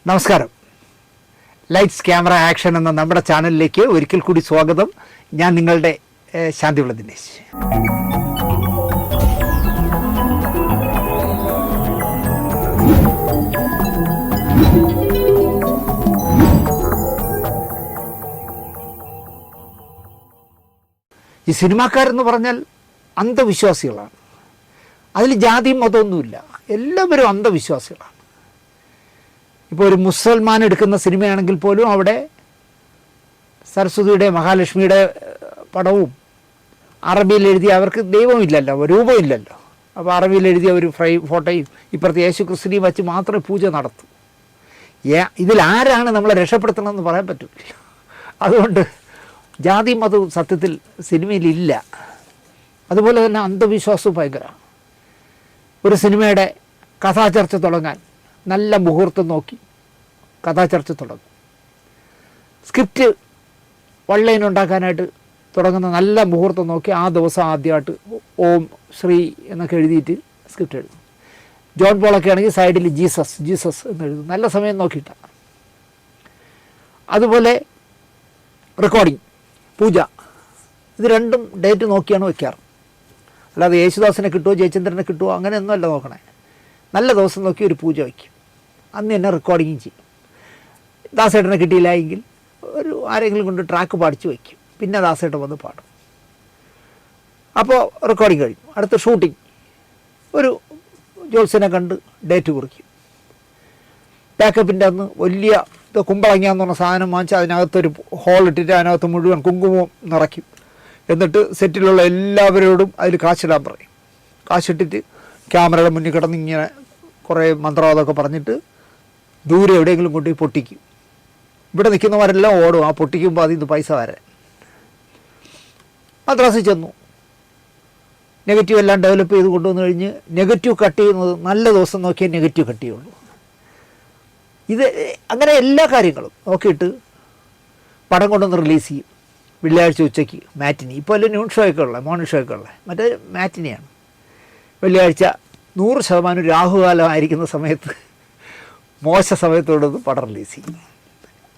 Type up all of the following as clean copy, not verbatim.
നമസ്കാരം. Lights camera action എന്ന നമ്മുടെ ചാനലിലേക്ക് ഒരിക്കൽ കൂടി സ്വാഗതം. ഞാൻ നിങ്ങളുടെ ശാന്തിവിള ദിനേശ്. ഈ സിനിമാക്കാരെന്ന് പറഞ്ഞാൽ അന്ധവിശ്വാസികളാണ്. അതിൽ ജാതിയും മതമൊന്നുമില്ല, എല്ലാവരും അന്ധവിശ്വാസികളാണ്. ഇപ്പോൾ ഒരു മുസൽമാൻ എടുക്കുന്ന സിനിമയാണെങ്കിൽ പോലും അവിടെ സരസ്വതിയുടെ മഹാലക്ഷ്മിയുടെ പടവും അറബിയിൽ എഴുതിയ, അവർക്ക് ദൈവമില്ലല്ലോ, രൂപമില്ലല്ലോ, അപ്പോൾ അറബിയിൽ എഴുതിയ ഒരു ഫോട്ടോയും ഇപ്പുറത്ത് യേശു ക്രിസ്തുവിനെയും വച്ച് മാത്രമേ പൂജ നടത്തൂ. ഇതിലാരാണ് നമ്മളെ രക്ഷപ്പെടുത്തണമെന്ന് പറയാൻ പറ്റില്ല. അതുകൊണ്ട് ജാതി മതവും സത്യത്തിൽ സിനിമയിലില്ല. അതുപോലെ തന്നെ അന്ധവിശ്വാസവും ഭയങ്കരമാണ്. ഒരു സിനിമയുടെ കഥാചർച്ച തുടങ്ങാൻ നല്ല മുഹൂർത്തം നോക്കി കഥാചർച്ച തുടങ്ങും. സ്ക്രിപ്റ്റ് വൺലൈൻ ഉണ്ടാക്കാനായിട്ട് തുടങ്ങുന്ന നല്ല മുഹൂർത്തം നോക്കി ആ ദിവസം ആദ്യമായിട്ട് ഓം ശ്രീ എന്നൊക്കെ എഴുതിയിട്ട് സ്ക്രിപ്റ്റ് എഴുതും. ജോൺ പോളൊക്കെ ആണെങ്കിൽ സൈഡിൽ ജീസസ് ജീസസ് എന്ന് എഴുതും, നല്ല സമയം നോക്കിയിട്ടാണ്. അതുപോലെ റെക്കോർഡിങ്, പൂജ, ഇത് രണ്ടും ഡേറ്റ് നോക്കിയാണ് വയ്ക്കാറ്. അല്ലാതെ യേശുദാസിനെ കിട്ടുമോ ജയചന്ദ്രനെ കിട്ടുമോ അങ്ങനെയൊന്നുമല്ല നോക്കണേ. നല്ല ദിവസം നോക്കി ഒരു പൂജ വയ്ക്കും, അന്ന് തന്നെ റെക്കോർഡിങ്ങും ചെയ്യും. ദാസേട്ടനെ കിട്ടിയില്ല എങ്കിൽ ആരെങ്കിലും കൊണ്ട് ട്രാക്ക് പാടിച്ച് വയ്ക്കും, പിന്നെ ദാസേട്ടൻ വന്ന് പാടും. അപ്പോൾ റെക്കോർഡിങ് കഴിയും. അടുത്ത ഷൂട്ടിങ്, ഒരു ജോത്സ്യനെ കണ്ട് ഡേറ്റ് കുറിക്കും. പാക്കപ്പിൻ്റെ അന്ന് വലിയ കുമ്പളങ്ങ എന്ന് പറഞ്ഞ സാധനം വാങ്ങിച്ച് അതിനകത്തൊരു ഹോൾ ഇട്ടിട്ട് അതിനകത്ത് മുഴുവൻ കുങ്കുമം നിറയ്ക്കും. എന്നിട്ട് സെറ്റിലുള്ള എല്ലാവരോടും അതിൽ കാശിടാൻ പറയും. കാശിട്ടിട്ട് ക്യാമറയുടെ മുന്നിൽ കിടന്ന് ഇങ്ങനെ കുറേ മന്ത്രവാദമൊക്കെ പറഞ്ഞിട്ട് ദൂരെ എവിടെയെങ്കിലും കൊണ്ടുപോയി പൊട്ടിക്കും. ഇവിടെ നിൽക്കുന്നവരെല്ലാം ഓടും ആ പൊട്ടിക്കുമ്പോൾ അതിൽ നിന്ന് പൈസ വരാൻ. മദ്രാസിൽ ചെന്നു, നെഗറ്റീവ് എല്ലാം ഡെവലപ്പ് ചെയ്ത് കൊണ്ടുവന്ന് കഴിഞ്ഞ് നെഗറ്റീവ് കട്ട് ചെയ്യുന്നത് നല്ല ദിവസം നോക്കിയാൽ നെഗറ്റീവ് കട്ട് ചെയ്യുള്ളൂ. ഇത് അങ്ങനെ എല്ലാ കാര്യങ്ങളും നോക്കിയിട്ട് പടം കൊണ്ടുവന്ന് റിലീസ് ചെയ്യും. വെള്ളിയാഴ്ച ഉച്ചയ്ക്ക് മാറ്റിനി, ഇപ്പോൾ അല്ലേ ന്യൂൺ ഷോ ഒക്കെ ഉള്ളത്, മോർണിംഗ് ഷോ ഒക്കെ ഉള്ളത്, മറ്റേ മാറ്റിനിയാണ്. വെള്ളിയാഴ്ച 100% രാഹുകാലമായിരിക്കുന്ന സമയത്ത്, മോശ സമയത്തോടൊന്ന് പടം റിലീസ് ചെയ്യും.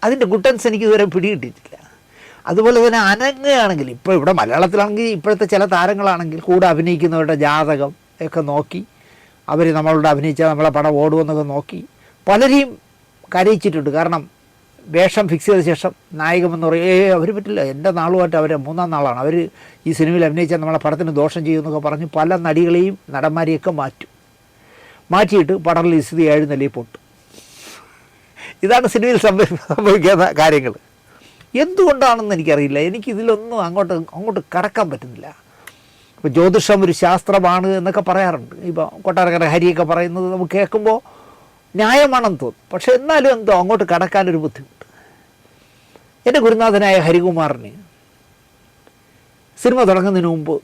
അതിൻ്റെ ഗുട്ടൻസ് എനിക്ക് ഇതുവരെ പിടികിട്ടിയിട്ടില്ല. അതുപോലെ തന്നെ അനങ്ങുകയാണെങ്കിൽ, ഇപ്പോൾ ഇവിടെ മലയാളത്തിലാണെങ്കിൽ ഇപ്പോഴത്തെ ചില താരങ്ങളാണെങ്കിൽ കൂടെ അഭിനയിക്കുന്നവരുടെ ജാതകം ഒക്കെ നോക്കി അവർ നമ്മളോട് അഭിനയിച്ചാൽ നമ്മളെ പടം ഓടുമെന്നൊക്കെ നോക്കി പലരെയും കരയിച്ചിട്ടുണ്ട്. കാരണം വേഷം ഫിക്സ് ചെയ്ത ശേഷം നായകമെന്ന് പറയും, അവർ പറ്റില്ല, എൻ്റെ നാളുമായിട്ട് അവർ 3-ാം നാളാണ്, അവർ ഈ സിനിമയിൽ അഭിനയിച്ചാൽ നമ്മളെ പടത്തിന് ദോഷം ചെയ്യുമെന്നൊക്കെ പറഞ്ഞ് പല നടികളെയും നടന്മാരെയൊക്കെ മാറ്റിയിട്ട് പടം റിലീസ് ചെയ്ത് 7 നിലയിൽ പൊട്ടും. ഇതാണ് സിനിമയിൽ സംഭവിക്കുന്ന കാര്യങ്ങൾ. എന്തുകൊണ്ടാണെന്ന് എനിക്കറിയില്ല. എനിക്കിതിലൊന്നും അങ്ങോട്ട് കടക്കാൻ പറ്റുന്നില്ല. ഇപ്പോൾ ജ്യോതിഷം ഒരു ശാസ്ത്രമാണ് എന്നൊക്കെ പറയാറുണ്ട്. ഇപ്പോൾ കൊട്ടാരക്കര ഹരിയൊക്കെ പറയുന്നത് നമുക്ക് കേൾക്കുമ്പോൾ ന്യായമാണെന്ന് തോന്നും. പക്ഷെ എന്നാലും എന്തോ അങ്ങോട്ട് കടക്കാനൊരു ബുദ്ധിമുട്ട്. എൻ്റെ ഗുരുനാഥനായ ഹരികുമാറിന് സിനിമ തുടങ്ങുന്നതിന് മുമ്പ്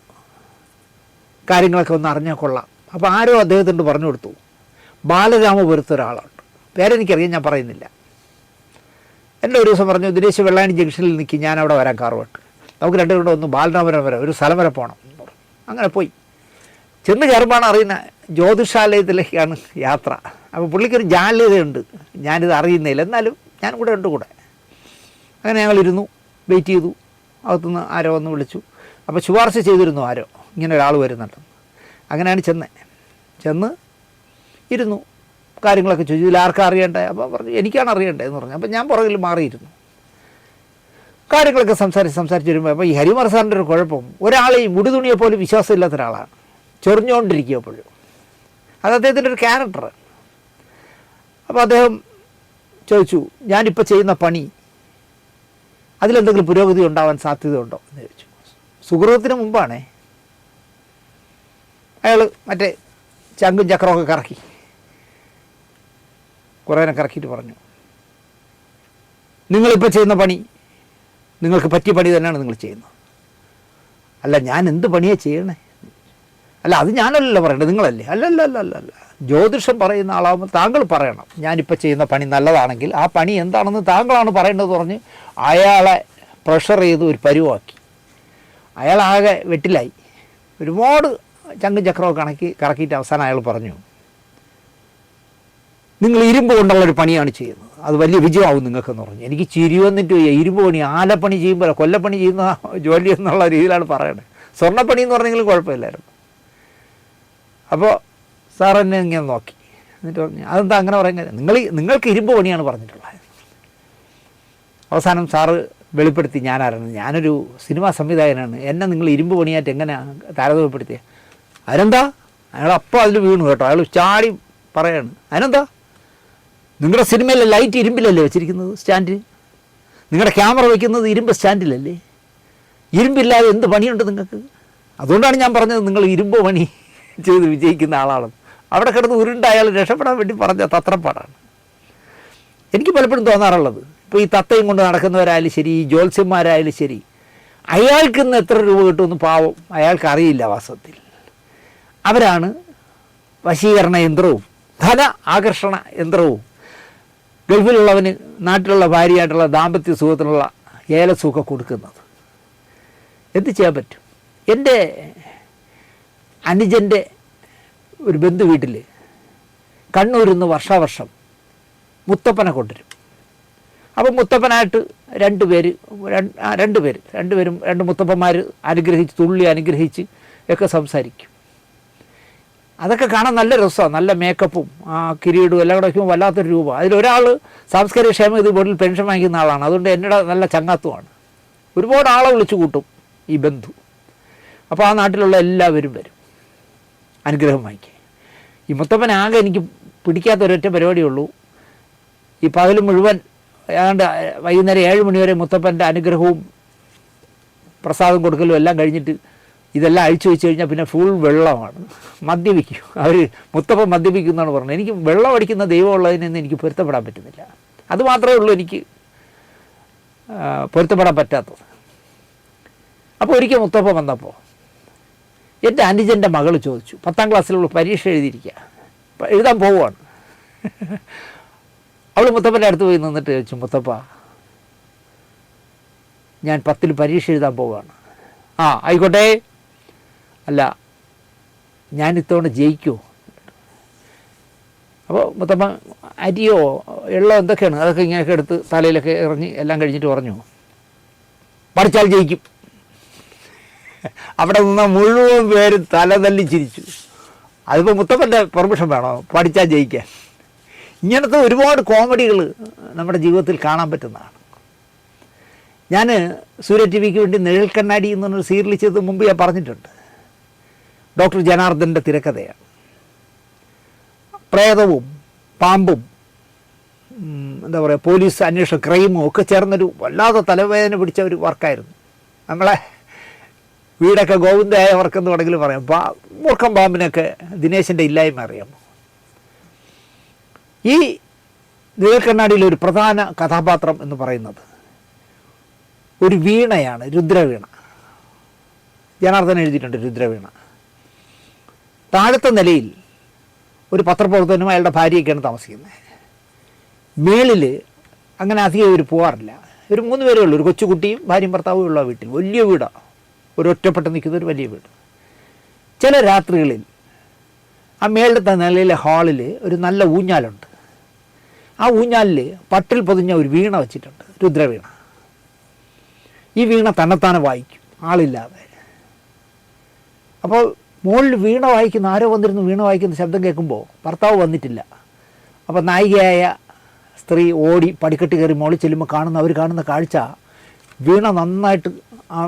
കാര്യങ്ങളൊക്കെ ഒന്ന് അറിഞ്ഞാൽ കൊള്ളാം. അപ്പോൾ ആരോ അദ്ദേഹത്തിനോട് പറഞ്ഞു കൊടുത്തു, ബാലരാമപുരത്ത് ഒരാളുണ്ട്, പേരെനിക്കറിയാം, ഞാൻ പറയുന്നില്ല. എൻ്റെ ഒരു ദിവസം പറഞ്ഞു, ദിനേശ് വെള്ളായണി ജംഗ്ഷനിൽ നിൽക്കി, ഞാൻ അവിടെ വരാം കാറുമായിട്ട്, നമുക്ക് രണ്ടും കൂടെ ഒന്ന് ബാലരാമപുരം വരെ ഒരു സ്ഥലം വരെ പോകണം. അങ്ങനെ പോയി ചെന്ന് കയറുമ്പോഴാണ് അറിയുന്ന ജ്യോതിഷാലയത്തിലേക്കാണ് യാത്ര. അപ്പോൾ പുള്ളിക്കൊരു ജാള്യതയുണ്ട്, ഞാനിത് അറിയുന്നില്ല, എന്നാലും ഞാൻ കൂടെ ഉണ്ട് കൂടെ. അങ്ങനെ ഞങ്ങളിരുന്നു, വെയിറ്റ് ചെയ്തു. അകത്തുനിന്ന് ആരോ ഒന്ന് വിളിച്ചു. അപ്പോൾ ശുപാർശ ചെയ്തിരുന്നു ആരോ, ഇങ്ങനെ ഒരാൾ വരുന്നുണ്ടെന്ന്. അങ്ങനെയാണ് ചെന്ന് ഇരുന്നു, കാര്യങ്ങളൊക്കെ ചോദിച്ചു. ഇതിൽ ആർക്കാ അറിയണ്ടേ? അപ്പോൾ പറഞ്ഞു, എനിക്കാണ് അറിയണ്ടേ എന്ന് പറഞ്ഞു. അപ്പോൾ ഞാൻ പുറകിൽ മാറിയിരുന്നു. കാര്യങ്ങളൊക്കെ സംസാരിച്ച് വരുമ്പോൾ അപ്പോൾ ഈ ഹരികുമാർ സാറിൻ്റെ ഒരു കുഴപ്പം, ഒരാളെയും മുടിതുണിയെ പോലും വിശ്വാസമില്ലാത്ത ഒരാളാണ്, ചൊറിഞ്ഞുകൊണ്ടിരിക്കുക എപ്പോഴും. അത് അദ്ദേഹത്തിൻ്റെ ഒരു ക്യാരക്ടർ. അപ്പോൾ അദ്ദേഹം ചോദിച്ചു, ഞാനിപ്പോൾ ചെയ്യുന്ന പണി അതിലെന്തെങ്കിലും പുരോഗതി ഉണ്ടാവാൻ സാധ്യതയുണ്ടോ എന്ന് ചോദിച്ചു. സുഹൃത്തിന് മുമ്പാണേ. അയാൾ മറ്റേ ചങ്കും ചക്രമൊക്കെ കറക്കി, കുറേനെ കറക്കിയിട്ട് പറഞ്ഞു, നിങ്ങളിപ്പോൾ ചെയ്യുന്ന പണി നിങ്ങൾക്ക് പറ്റിയ പണി തന്നെയാണ് നിങ്ങൾ ചെയ്യുന്നത്. അല്ല, ഞാൻ എന്ത് പണിയാണ് ചെയ്യണേ? അല്ല, അത് ഞാനല്ലല്ലോ പറയണ്ടത്, നിങ്ങളല്ലേ? അല്ല, ജ്യോതിഷം പറയുന്ന ആളാകുമ്പോൾ താങ്കൾ പറയണം, ഞാനിപ്പോൾ ചെയ്യുന്ന പണി നല്ലതാണെങ്കിൽ ആ പണി എന്താണെന്ന് താങ്കളാണ് പറയേണ്ടത് പറഞ്ഞ് അയാളെ പ്രഷർ ചെയ്ത് ഒരു പരുവാക്കി. അയാളാകെ വെട്ടിലായി. ഒരുപാട് ചങ്കും ചക്രമൊക്കെ കറക്കിയിട്ട് അവസാനം അയാൾ പറഞ്ഞു, നിങ്ങൾ ഇരുമ്പ് കൊണ്ടുള്ളൊരു പണിയാണ് ചെയ്യുന്നത്, അത് വലിയ വിജയമാവും നിങ്ങൾക്കെന്ന് പറഞ്ഞു. എനിക്ക് ചിരി വന്നിട്ട് ഇരുമ്പ് പണി, ആലപ്പണി ചെയ്യുമ്പോൾ കൊല്ലപ്പണി ചെയ്യുന്ന ജോലി എന്നുള്ള രീതിയിലാണ് പറയണത്. സ്വർണ്ണപ്പണി എന്ന് പറഞ്ഞെങ്കിലും കുഴപ്പമില്ലായിരുന്നു. അപ്പോൾ സാർ എന്നെ ഇങ്ങനെ നോക്കി, എന്നിട്ട് പറഞ്ഞു അതെന്താ അങ്ങനെ പറയുന്നത്, നിങ്ങൾക്ക് ഇരുമ്പ് പണിയാണ് പറഞ്ഞിട്ടുള്ളത്. അവസാനം സാറ് വെളിപ്പെടുത്തി ഞാനായിരുന്നു, ഞാനൊരു സിനിമാ സംവിധായകനാണ്, എന്നെ നിങ്ങൾ ഇരുമ്പ് പണിയായിട്ട് എങ്ങനെയാണ് താരതമ്യപ്പെടുത്തിയത്. അതിനെന്താ, അയാൾ അപ്പോൾ അതിൽ വീണു കേട്ടോ. അയാൾ ചാടി പറയാണ്, അതിനെന്താ, നിങ്ങളുടെ സിനിമയിലെ ലൈറ്റ് ഇരുമ്പിലല്ലേ വെച്ചിരിക്കുന്നത്, സ്റ്റാൻഡിൽ, നിങ്ങളുടെ ക്യാമറ വയ്ക്കുന്നത് ഇരുമ്പ് സ്റ്റാൻഡിലല്ലേ, ഇരുമ്പില്ലാതെ എന്ത് പണിയുണ്ട് നിങ്ങൾക്ക്. അതുകൊണ്ടാണ് ഞാൻ പറഞ്ഞത് നിങ്ങൾ ഇരുമ്പ് പണി ചെയ്ത് വിജയിക്കുന്ന ആളാണെന്ന്. അവിടെ കിടന്ന് ഉരുണ്ട അയാൾ രക്ഷപ്പെടാൻ വേണ്ടി പറഞ്ഞ തത്രപ്പാടാണ്. എനിക്ക് പലപ്പോഴും തോന്നാറുള്ളത്, ഇപ്പോൾ ഈ തത്തയും കൊണ്ട് നടക്കുന്നവരായാലും ശരി, ഈ ജ്യോത്സ്യന്മാരായാലും ശരി, അയാൾക്ക് ഇന്ന് എത്ര രൂപ കിട്ടുമെന്ന് പാവം അയാൾക്ക് അറിയില്ല. വാസ്തവത്തിൽ അവരാണ് വശീകരണ യന്ത്രവും ധന ആകർഷണ യന്ത്രവും ഗൾഫിലുള്ളവന് നാട്ടിലുള്ള ഭാര്യയായിട്ടുള്ള ദാമ്പത്യ സുഖത്തിനുള്ള ഏലസുഖം കൊടുക്കുന്നത്. എന്ത് ചെയ്യാൻ പറ്റും? എൻ്റെ അനുജൻ്റെ ഒരു ബന്ധു വീട്ടിൽ കണ്ണൂരിൽ നിന്ന് വർഷാവർഷം മുത്തപ്പനെ കൊണ്ടുവരും. അപ്പം മുത്തപ്പനായിട്ട് രണ്ടുപേരും രണ്ട് മുത്തപ്പന്മാർ അനുഗ്രഹിച്ച്, തുള്ളി അനുഗ്രഹിച്ച് ഒക്കെ സംസാരിക്കും. അതൊക്കെ കാണാൻ നല്ല രസമാണ്. നല്ല മേക്കപ്പും കിരീടും എല്ലാം കൂടെ വയ്ക്കുമ്പോൾ വല്ലാത്തൊരു രൂപം. അതിലൊരാൾ സാംസ്കാരിക ക്ഷേമനിധി ബോർഡിൽ പെൻഷൻ വാങ്ങിക്കുന്ന ആളാണ്. അതുകൊണ്ട് എന്നോട് നല്ല ചങ്ങാത്തുമാണ്. ഒരുപാട് ആളെ വിളിച്ചു കൂട്ടും ഈ ബന്ധു. അപ്പോൾ ആ നാട്ടിലുള്ള എല്ലാവരും വരും അനുഗ്രഹം വാങ്ങിക്കുക. ഈ മുത്തപ്പനാകെ എനിക്ക് പിടിക്കാത്ത ഒരൊറ്റ പരിപാടിയുള്ളൂ, ഈ പകൽ മുഴുവൻ ഏതാണ്ട് വൈകുന്നേരം 7 മണി വരെ മുത്തപ്പൻ്റെ അനുഗ്രഹവും പ്രസാദം കൊടുക്കലും എല്ലാം കഴിഞ്ഞിട്ട് ഇതെല്ലാം അഴിച്ചു വെച്ച് കഴിഞ്ഞാൽ പിന്നെ ഫുൾ വെള്ളമാണ്. മദ്യപിക്കും അവർ, മുത്തപ്പൻ മദ്യപിക്കും എന്നാണ് പറഞ്ഞത്. എനിക്ക് വെള്ളം അടിക്കുന്ന ദൈവമുള്ളതിനൊന്നും എനിക്ക് പൊരുത്തപ്പെടാൻ പറ്റുന്നില്ല. അതുമാത്രമേ ഉള്ളൂ എനിക്ക് പൊരുത്തപ്പെടാൻ പറ്റാത്തത്. അപ്പോൾ ഒരിക്കൽ മുത്തപ്പൻ വന്നപ്പോൾ എൻ്റെ അനുജൻ്റെ മകൾ ചോദിച്ചു, 10ാം ക്ലാസ്സിലുള്ള പരീക്ഷ എഴുതിയിരിക്കുക, എഴുതാൻ പോവുകയാണ്. അവൾ മുത്തപ്പൻ്റെ അടുത്ത് പോയി നിന്നിട്ട് ചോദിച്ചു, മുത്തപ്പ ഞാൻ 10ൽ പരീക്ഷ എഴുതാൻ പോവുകയാണ്. ആ ആയിക്കോട്ടെ, അല്ല ഞാൻ ഇത്തവണ ജയിക്കുമോ? അപ്പോൾ മുത്തപ്പ അരിയോ എള്ളോ എന്തൊക്കെയാണ് അതൊക്കെ ഇങ്ങനെയൊക്കെ എടുത്ത് തലയിലൊക്കെ എറിഞ്ഞ് എല്ലാം കഴിഞ്ഞിട്ട് പറഞ്ഞു, പഠിച്ചാൽ ജയിക്കും. അവിടെ നിന്ന് മുഴുവൻ പേരും തല തല്ലി ചിരിച്ചു. അതിപ്പോൾ മുത്തപ്പൻ്റെ പെർമിഷൻ വേണോ പഠിച്ചാൽ ജയിക്കാൻ? ഇങ്ങനത്തെ ഒരുപാട് കോമഡികൾ നമ്മുടെ ജീവിതത്തിൽ കാണാൻ പറ്റുന്നതാണ്. ഞാൻ സൂര്യ ടി വിക്ക് വേണ്ടി നിഴൽ കണ്ണാടി എന്ന് പറഞ്ഞൊരു സീരിയൽ ചെയ്ത് മുമ്പ് ഞാൻ പറഞ്ഞിട്ടുണ്ട്. ഡോക്ടർ ജനാർദ്ദൻ്റെ തിരക്കഥയാണ്. പ്രേതവും പാമ്പും എന്താ പറയുക, പോലീസ് അന്വേഷണ ക്രൈമും ഒക്കെ ചേർന്നൊരു വല്ലാതെ തലവേദന പിടിച്ച ഒരു വർക്കായിരുന്നു. നമ്മളെ വീടൊക്കെ ഗോവിന്ദയായ വർക്കെന്ന് വേണമെങ്കിൽ പറയാം. മൂർഖം പാമ്പിനൊക്കെ ദിനേശൻ്റെ ഇല്ലായ്മ അറിയാമോ? ഈ നിഴൽക്കണ്ണാടിയിലെ ഒരു പ്രധാന കഥാപാത്രം എന്ന് പറയുന്നത് ഒരു വീണയാണ്, രുദ്രവീണ. ജനാർദ്ദൻ എഴുതിയിട്ടുണ്ട് രുദ്രവീണ. താഴത്തെ നിലയിൽ ഒരു പത്രപ്രവർത്തകനും അയാളുടെ ഭാര്യയൊക്കെയാണ് താമസിക്കുന്നത്. മേളിൽ അങ്ങനെ അധികം ഇവർ പോകാറില്ല. ഒരു 3 പേരേ ഉള്ളൂ, ഒരു കൊച്ചുകുട്ടിയും ഭാര്യയും ഭർത്താവും ഉള്ള വീട്ടിൽ. വലിയ വീടാണ്, ഒരു ഒറ്റപ്പെട്ട് നിൽക്കുന്ന ഒരു വലിയ വീട്. ചില രാത്രികളിൽ ആ മേളിലത്തെ നിലയിലെ ഹാളിൽ ഒരു നല്ല ഊഞ്ഞാലുണ്ട്. ആ ഊഞ്ഞാലിൽ പട്ടിൽ പൊതിഞ്ഞ ഒരു വീണ വെച്ചിട്ടുണ്ട്, രുദ്രവീണ. ഈ വീണ തന്നെത്താനെ വായിക്കും ആളില്ലാതെ. അപ്പോൾ മുകളിൽ വീണ വായിക്കുന്ന ആരോ വന്നിരുന്നു വീണ വായിക്കുന്ന ശബ്ദം കേൾക്കുമ്പോൾ ഭർത്താവ് വന്നിട്ടില്ല. അപ്പോൾ നായികയായ സ്ത്രീ ഓടി പടിക്കെട്ടി കയറി മുകളിൽ ചെല്ലുമ്പോൾ അവർ കാണുന്ന കാഴ്ച വീണ നന്നായിട്ട് ആ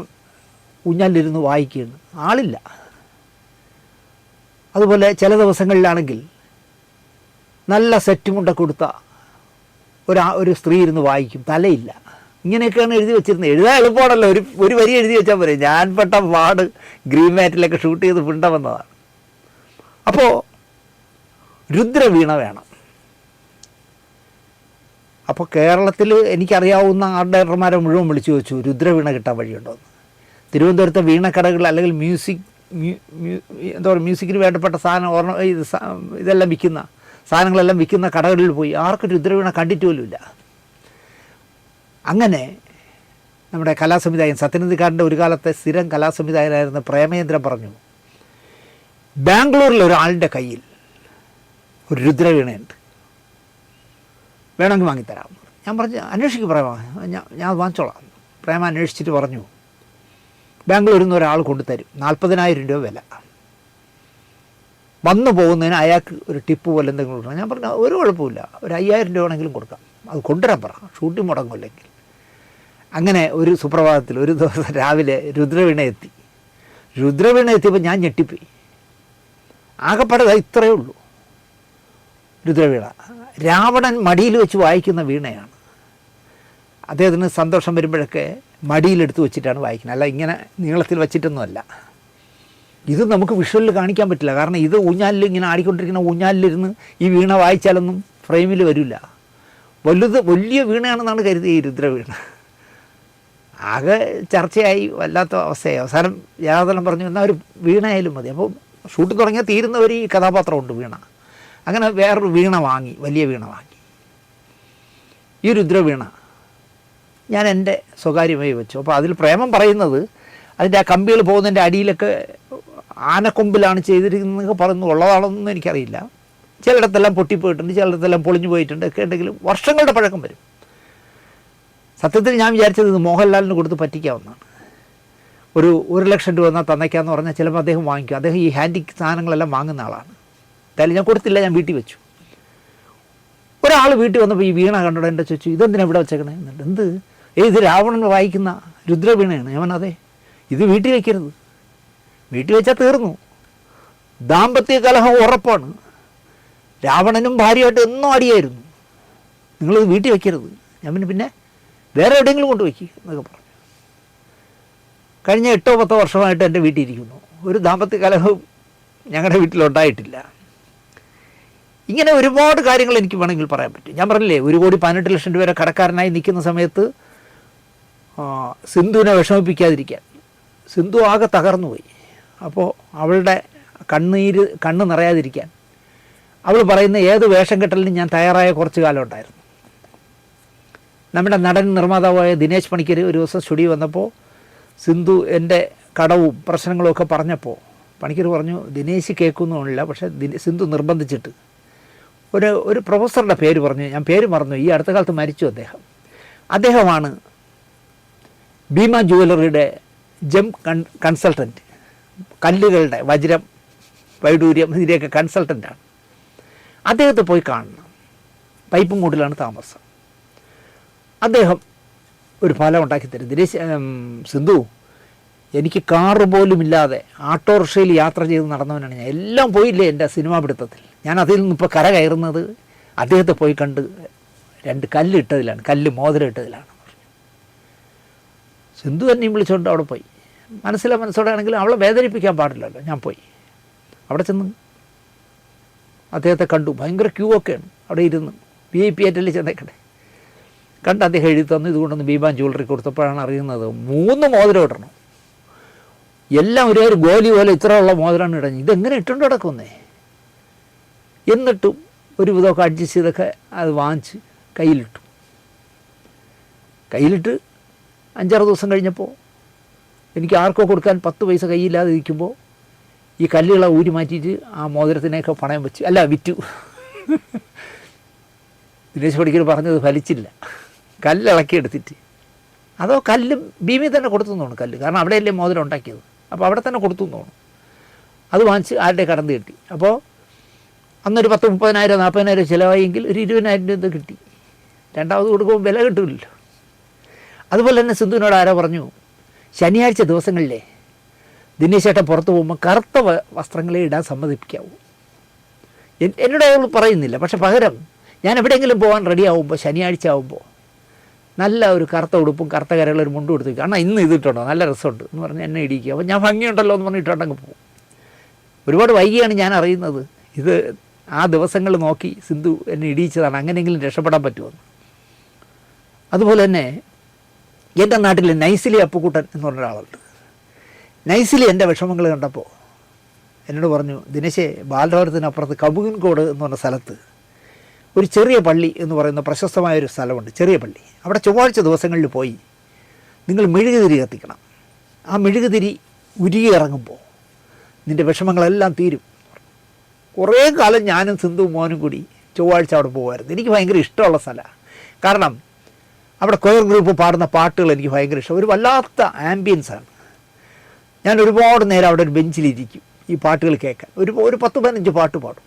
ഊഞ്ഞാലിരുന്ന് വായിക്കുകയാണ്, ആളില്ല. അതുപോലെ ചില ദിവസങ്ങളിലാണെങ്കിൽ നല്ല സെറ്റും കൊണ്ടൊക്കെ കൊടുത്ത ഒരു സ്ത്രീ ഇരുന്ന് വായിക്കും, തലയില്ല. ഇങ്ങനെയൊക്കെയാണ് എഴുതി വെച്ചിരുന്നത്. എഴുതാൻ എളുപ്പമാണല്ലോ, ഒരു വരി എഴുതി വെച്ചാൽ പോരെ. ഞാൻ പെട്ട പാട് ഗ്രീൻ മാറ്റിലൊക്കെ ഷൂട്ട് ചെയ്ത് പിണ്ട വന്നതാണ്. അപ്പോൾ രുദ്രവീണ വേണം. അപ്പോൾ കേരളത്തിൽ എനിക്കറിയാവുന്ന ആർട്ട് ഡയറക്ടർമാരെ മുഴുവൻ വിളിച്ചു ചോദിച്ചു രുദ്രവീണ കിട്ടാൻ വഴിയുണ്ടോയെന്ന്. തിരുവനന്തപുരത്തെ വീണക്കടകൾ അല്ലെങ്കിൽ എന്താ പറയുക, മ്യൂസിക്കിന് വേണ്ടപ്പെട്ട സാധനം ഇതെല്ലാം വിൽക്കുന്ന സാധനങ്ങളെല്ലാം വിൽക്കുന്ന കടകളിൽ പോയി ആർക്കും രുദ്രവീണ കണ്ടിട്ട് പോലുമില്ല. അങ്ങനെ നമ്മുടെ കലാസംവിധായകൻ സത്യനന്ദിക്കാടിൻ്റെ ഒരു കാലത്തെ സ്ഥിരം കലാസംവിധായകനായിരുന്ന പ്രേമേന്ദ്രൻ പറഞ്ഞു, ബാംഗ്ലൂരിൽ ഒരാളുടെ കയ്യിൽ ഒരു രുദ്രവീണയുണ്ട്, വേണമെങ്കിൽ വാങ്ങിത്തരാം. ഞാൻ പറഞ്ഞു അന്വേഷിക്കും പ്രേമ, ഞാൻ വാങ്ങിച്ചോളാം. പ്രേമ അന്വേഷിച്ചിട്ട് പറഞ്ഞു ബാംഗ്ലൂരിൽ നിന്ന് ഒരാൾ കൊണ്ടുതരും, 40,000 രൂപ വില. വന്നു പോകുന്നതിന് അയാൾക്ക് ഒരു ടിപ്പ് പോലെ എന്തെങ്കിലും കൊടുക്കണം. ഞാൻ പറഞ്ഞു ഒരു കുഴപ്പമില്ല, ഒരു 5,000 രൂപ ആണെങ്കിലും കൊടുക്കാം, അത് കൊണ്ടുവരാൻ പറ, ഷൂട്ടിംഗ് മുടങ്ങില്ലെങ്കിൽ. അങ്ങനെ ഒരു സുപ്രഭാതത്തിൽ ഒരു ദിവസം രാവിലെ രുദ്രവീണ എത്തി. രുദ്രവീണ എത്തിയപ്പോൾ ഞാൻ ഞെട്ടിപ്പോയി. ആകെപ്പാടെ ഇത്രയേ ഉള്ളൂ രുദ്രവീണ. രാവണൻ മടിയിൽ വെച്ച് വായിക്കുന്ന വീണയാണ്. അദ്ദേഹത്തിന് സന്തോഷം വരുമ്പോഴൊക്കെ മടിയിലെടുത്ത് വെച്ചിട്ടാണ് വായിക്കുന്നത്, അല്ല ഇങ്ങനെ നീളത്തിൽ വച്ചിട്ടൊന്നുമല്ല. ഇത് നമുക്ക് വിഷ്വലിൽ കാണിക്കാൻ പറ്റില്ല, കാരണം ഇത് ഊഞ്ഞാലിൽ ഇങ്ങനെ ആടിക്കൊണ്ടിരിക്കുന്ന ഊഞ്ഞാലിലിരുന്ന് ഈ വീണ വായിച്ചാലൊന്നും ഫ്രെയിമിൽ വരില്ല. വലിയ വീണയാണെന്നാണ് കരുതി ഈ രുദ്രവീണ. ആകെ ചർച്ചയായി, വല്ലാത്ത അവസ്ഥയായി. അവസാനം ജനാർദ്ദനൻ പറഞ്ഞു എന്നാൽ ഒരു വീണയായാലും മതി. അപ്പോൾ ഷൂട്ട് തുടങ്ങിയാൽ തീരുന്നവർ ഈ കഥാപാത്രമുണ്ട് വീണ. അങ്ങനെ വേറൊരു വീണ വാങ്ങി, വലിയ വീണ വാങ്ങി. ഈ രുദ്രവീണ ഞാൻ എൻ്റെ സ്വകാര്യമായി വെച്ചു. അപ്പോൾ അതിൽ പ്രേമം പറയുന്നത് അതിൻ്റെ ആ കമ്പികൾ പോകുന്നതിൻ്റെ അടിയിലൊക്കെ ആനക്കൊമ്പിലാണ് ചെയ്തിരിക്കുന്നത് പറയുന്നത് ഉള്ളതാണെന്നൊന്നും എനിക്കറിയില്ല. ചിലയിടത്തെല്ലാം പൊട്ടിപ്പോയിട്ടുണ്ട്, ചിലയിടത്തെല്ലാം പൊളിഞ്ഞു പോയിട്ടുണ്ട് ഒക്കെ ഉണ്ടെങ്കിലും വർഷങ്ങളുടെ പഴക്കം വരും. സത്യത്തിൽ ഞാൻ വിചാരിച്ചത് ഇത് മോഹൻലാലിന് കൊടുത്ത് പറ്റിക്കാവുന്നതാണ്. ഒരു 1,00,000 രൂപ എന്നാൽ തന്നേക്കാന്ന് പറഞ്ഞാൽ ചിലപ്പോൾ അദ്ദേഹം വാങ്ങിക്കും. അദ്ദേഹം ഈ ഹാൻഡിക് സാധനങ്ങളെല്ലാം വാങ്ങുന്ന ആളാണ്. എന്തായാലും ഞാൻ കൊടുത്തില്ല, ഞാൻ വീട്ടിൽ വെച്ചു. ഒരാൾ വീട്ടിൽ വന്നപ്പോൾ ഈ വീണ കണ്ടോടെ എൻ്റെ ചോദിച്ചു ഇതെന്തിനാണ് ഇവിടെ വെച്ചേക്കണേ എന്നിട്ട്. എന്ത് ഇത് രാവണൻ വായിക്കുന്ന രുദ്രവീണയാണ്. ഞാൻ അതെ, ഇത് വീട്ടിൽ വയ്ക്കരുത്, വീട്ടിൽ വെച്ചാൽ തീർന്നു, ദാമ്പത്യ കലഹം ഉറപ്പാണ്, രാവണനും ഭാര്യയായിട്ട് എന്നും അടിയായിരുന്നു, നിങ്ങളിത് വീട്ടിൽ വയ്ക്കരുത്. ഞാൻ പിന്നെ വേറെ എവിടെയെങ്കിലും കൊണ്ടുവയ്ക്കുക എന്നൊക്കെ പറഞ്ഞു. കഴിഞ്ഞ 8-10 വർഷമായിട്ട് എൻ്റെ വീട്ടിൽ ഇരിക്കുന്നു, ഒരു ദാമ്പത്യ കലഹവും ഞങ്ങളുടെ വീട്ടിലുണ്ടായിട്ടില്ല. ഇങ്ങനെ ഒരുപാട് കാര്യങ്ങൾ എനിക്ക് വേണമെങ്കിൽ പറയാൻ പറ്റും. ഞാൻ പറഞ്ഞില്ലേ 1,18,00,000 രൂപ കടക്കാരനായി നിൽക്കുന്ന സമയത്ത് സിന്ധുവിനെ വിഷമിപ്പിക്കാതിരിക്കാൻ. സിന്ധു ആകെ തകർന്നുപോയി. അപ്പോൾ അവളുടെ കണ്ണ് നിറയാതിരിക്കാൻ അവൾ പറയുന്ന ഏത് വേഷം കെട്ടലിനും ഞാൻ തയ്യാറായ കുറച്ച് കാലം ഉണ്ടായിരുന്നു. നമ്മുടെ നടൻ നിർമ്മാതാവായ ദിനേശ് പണിക്കർ ഒരു ദിവസം സ്റ്റുഡിയോ വന്നപ്പോൾ സിന്ധു എൻ്റെ കടവും പ്രശ്നങ്ങളും ഒക്കെ പറഞ്ഞപ്പോൾ പണിക്കർ പറഞ്ഞു ദിനേശ് കേൾക്കുന്നൊന്നുമില്ല, പക്ഷേ സിന്ധു നിർബന്ധിച്ചിട്ട് ഒരു പ്രൊഫസറുടെ പേര് പറഞ്ഞു, ഞാൻ പേര് മറന്നു, ഈ അടുത്ത കാലത്ത് മരിച്ചു അദ്ദേഹമാണ് ഭീമ ജുവലറിയുടെ ജെം കൺസൾട്ടൻറ്റ്, കല്ലുകളുടെ വജ്രം വൈഡൂര്യം ഇതിൻ്റെയൊക്കെ കൺസൾട്ടൻ്റാണ്. അദ്ദേഹത്തെ പോയി കാണണം. പൈപ്പും കൂടിലാണ് താമസം. അദ്ദേഹം ഒരു ഫലം ഉണ്ടാക്കി തരും. ദിനേശ് സിന്ധു, എനിക്ക് കാറ് പോലും ഇല്ലാതെ ഓട്ടോറിക്ഷയിൽ യാത്ര ചെയ്ത് നടന്നവനാണ് ഞാൻ. എല്ലാം പോയില്ലേ എൻ്റെ സിനിമാ പിടുത്തത്തിൽ. ഞാൻ അതിൽ നിന്ന് ഇപ്പോൾ കര കയറുന്നത് അദ്ദേഹത്തെ പോയി കണ്ട് 2 കല്ലിട്ടതിലാണ്, മോതിരം ഇട്ടതിലാണ്. സിന്ധു തന്നെയും വിളിച്ചുകൊണ്ട് അവിടെ പോയി. മനസ്സോടെ ആണെങ്കിലും അവളെ വേദനിപ്പിക്കാൻ പാടില്ലല്ലോ. ഞാൻ പോയി അവിടെ ചെന്ന് അദ്ദേഹത്തെ കണ്ടു. ഭയങ്കര ക്യൂ ഒക്കെയാണ്. അവിടെ ഇരുന്ന് VIP ആയിട്ടല്ലേ ചെന്നേക്കട്ടെ. കണ്ട് അദ്ദേഹം എഴുതി തന്നു, ഇതുകൊണ്ടൊന്ന് ഭീമ ജ്വല്ലറി കൊടുത്തപ്പോഴാണ് അറിയുന്നത് 3 മോതിരം ഇടണം. എല്ലാം ഒരു ഗോലി പോലെ ഇത്രയുള്ള മോതിരമാണ് ഇടഞ്ഞ്. ഇതെങ്ങനെ ഇട്ടുകൊണ്ട് കിടക്കുന്നേ. എന്നിട്ടും ഒരു വിധമൊക്കെ അഡ്ജസ്റ്റ് ചെയ്തൊക്കെ അത് വാങ്ങിച്ച് കയ്യിലിട്ട് 5-6 ദിവസം കഴിഞ്ഞപ്പോൾ എനിക്ക് ആർക്കോ കൊടുക്കാൻ 10 പൈസ കയ്യില്ലാതെ ഇരിക്കുമ്പോൾ ഈ കല്ലുകളെ ഊരി മാറ്റിയിട്ട് ആ മോതിരത്തിനെയൊക്കെ പണയം വെച്ച് വിറ്റു. ദിനേശ് പണിക്കർ പറഞ്ഞത് ഫലിച്ചില്ല. കല്ലിളക്കിയെടുത്തിട്ട് അതോ കല്ലും ഭീമി തന്നെ കൊടുത്തു തോന്നുന്നു കല്ല്, കാരണം അവിടെയല്ലേ മോതിരം ഉണ്ടാക്കിയത്. അപ്പോൾ അവിടെ തന്നെ കൊടുത്തു തോന്നുന്നു. അത് വാങ്ങിച്ച് ആരുടെ കടന്ന് കിട്ടി. അപ്പോൾ അന്നൊരു 10-30,000 40,000 ചിലവായെങ്കിൽ ഒരു 20,000 രൂപ കിട്ടി. രണ്ടാമത് കൊടുക്കുമ്പോൾ വില കിട്ടില്ലല്ലോ. അതുപോലെ തന്നെ സിന്ധുവിനോട് ആരോ പറഞ്ഞു, ശനിയാഴ്ച ദിവസങ്ങളിലെ ദിനേശ് ചേട്ടൻ പുറത്ത് പോകുമ്പോൾ കറുത്ത വസ്ത്രങ്ങളെ ഇടാൻ സമ്മതിപ്പിക്കാവൂ. എന്നോട് അയാൾ പറയുന്നില്ല, പക്ഷെ പകരം ഞാൻ എവിടെയെങ്കിലും പോകാൻ റെഡി ആകുമ്പോൾ ശനിയാഴ്ച ആകുമ്പോൾ നല്ല ഒരു കറുത്ത ഉടുപ്പും കറുത്ത കരയുള്ള ഒരു മുണ്ടും എടുത്ത് കാരണം ഇന്ന് ഇതിട്ടുണ്ടോ നല്ല രസമുണ്ട് എന്ന് പറഞ്ഞ് എന്നെ ഇടിക്കുക. അപ്പോൾ ഞാൻ ഭംഗിയുണ്ടല്ലോ എന്ന് പറഞ്ഞിട്ടുണ്ടെങ്കിൽ പോകും. ഒരുപാട് വൈകിയാണ് ഞാൻ അറിയുന്നത് ഇത് ആ ദിവസങ്ങൾ നോക്കി സിന്ധു എന്നെ ഇടിയിച്ചതാണ്, അങ്ങനെയെങ്കിലും രക്ഷപ്പെടാൻ പറ്റുമെന്ന്. അതുപോലെ തന്നെ എൻ്റെ നാട്ടിൽ നൈസിലി അപ്പുക്കുട്ടൻ എന്ന് പറഞ്ഞൊരാളുണ്ട്. നൈസിലി എൻ്റെ വിഷമങ്ങൾ കണ്ടപ്പോൾ എന്നോട് പറഞ്ഞു, ദിനേശേ ബാലരാമത്തിനപ്പുറത്ത് കമുകൻകോട് എന്ന് പറഞ്ഞ സ്ഥലത്ത് ഒരു ചെറിയ പള്ളി എന്ന് പറയുന്ന പ്രശസ്തമായൊരു സ്ഥലമുണ്ട്, ചെറിയ പള്ളി. അവിടെ ചൊവ്വാഴ്ച ദിവസങ്ങളിൽ പോയി നിങ്ങൾ മെഴുകുതിരി കത്തിക്കണം. ആ മെഴുകുതിരി ഉരുകി ഇറങ്ങുമ്പോൾ നിൻ്റെ വിഷമങ്ങളെല്ലാം തീരും. കുറേ കാലം ഞാനും സിന്ധു മോനും കൂടി ചൊവ്വാഴ്ച അവിടെ പോകുമായിരുന്നു. എനിക്ക് ഭയങ്കര ഇഷ്ടമുള്ള സ്ഥലമാണ്. കാരണം അവിടെ കൊയർ ഗ്രൂപ്പ് പാടുന്ന പാട്ടുകൾ എനിക്ക് ഭയങ്കര ഇഷ്ടം. ഒരു വല്ലാത്ത ആംബിയൻസാണ്. ഞാൻ ഒരുപാട് നേരം അവിടെ ഒരു ബെഞ്ചിലിരിക്കും ഈ പാട്ടുകൾ കേൾക്കാൻ. ഒരു 10-15 പാട്ട് പാടും.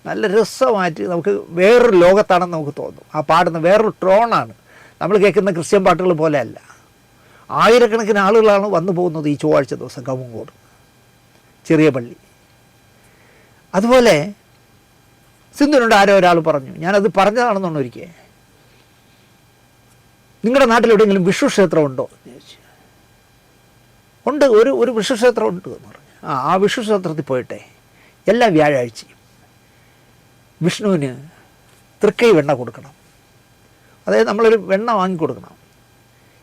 നല്ല രസമായിട്ട് നമുക്ക് വേറൊരു ലോകത്താണെന്ന് നമുക്ക് തോന്നും. ആ പാടുന്ന വേറൊരു ടോണാണ്. നമ്മൾ കേൾക്കുന്ന ക്രിസ്ത്യൻ പാട്ടുകൾ പോലെ അല്ല. ആയിരക്കണക്കിന് ആളുകളാണ് വന്നു പോകുന്നത് ഈ ചൊവ്വാഴ്ച ദിവസം കവുങ്ങോട് ചെറിയ പള്ളി. അതുപോലെ സിന്ധുവിനോട് ആരോ ഒരാൾ പറഞ്ഞു, ഞാനത് പറഞ്ഞതാണെന്നാണ് ഒരിക്കൽ, നിങ്ങളുടെ നാട്ടിൽ എവിടെയെങ്കിലും വിഷ്ണുക്ഷേത്രം ഉണ്ടോ എന്ന് ചോദിച്ചു. ഉണ്ട്, ഒരു വിഷ്ണുക്ഷേത്രം ഉണ്ട് എന്ന് പറഞ്ഞു. ആ വിഷ്ണുക്ഷേത്രത്തിൽ പോയിട്ടെ എല്ലാ വ്യാഴാഴ്ചയും വിഷ്ണുവിന് തൃക്കൈ വെണ്ണ കൊടുക്കണം. അതായത് നമ്മളൊരു വെണ്ണ വാങ്ങിക്കൊടുക്കണം.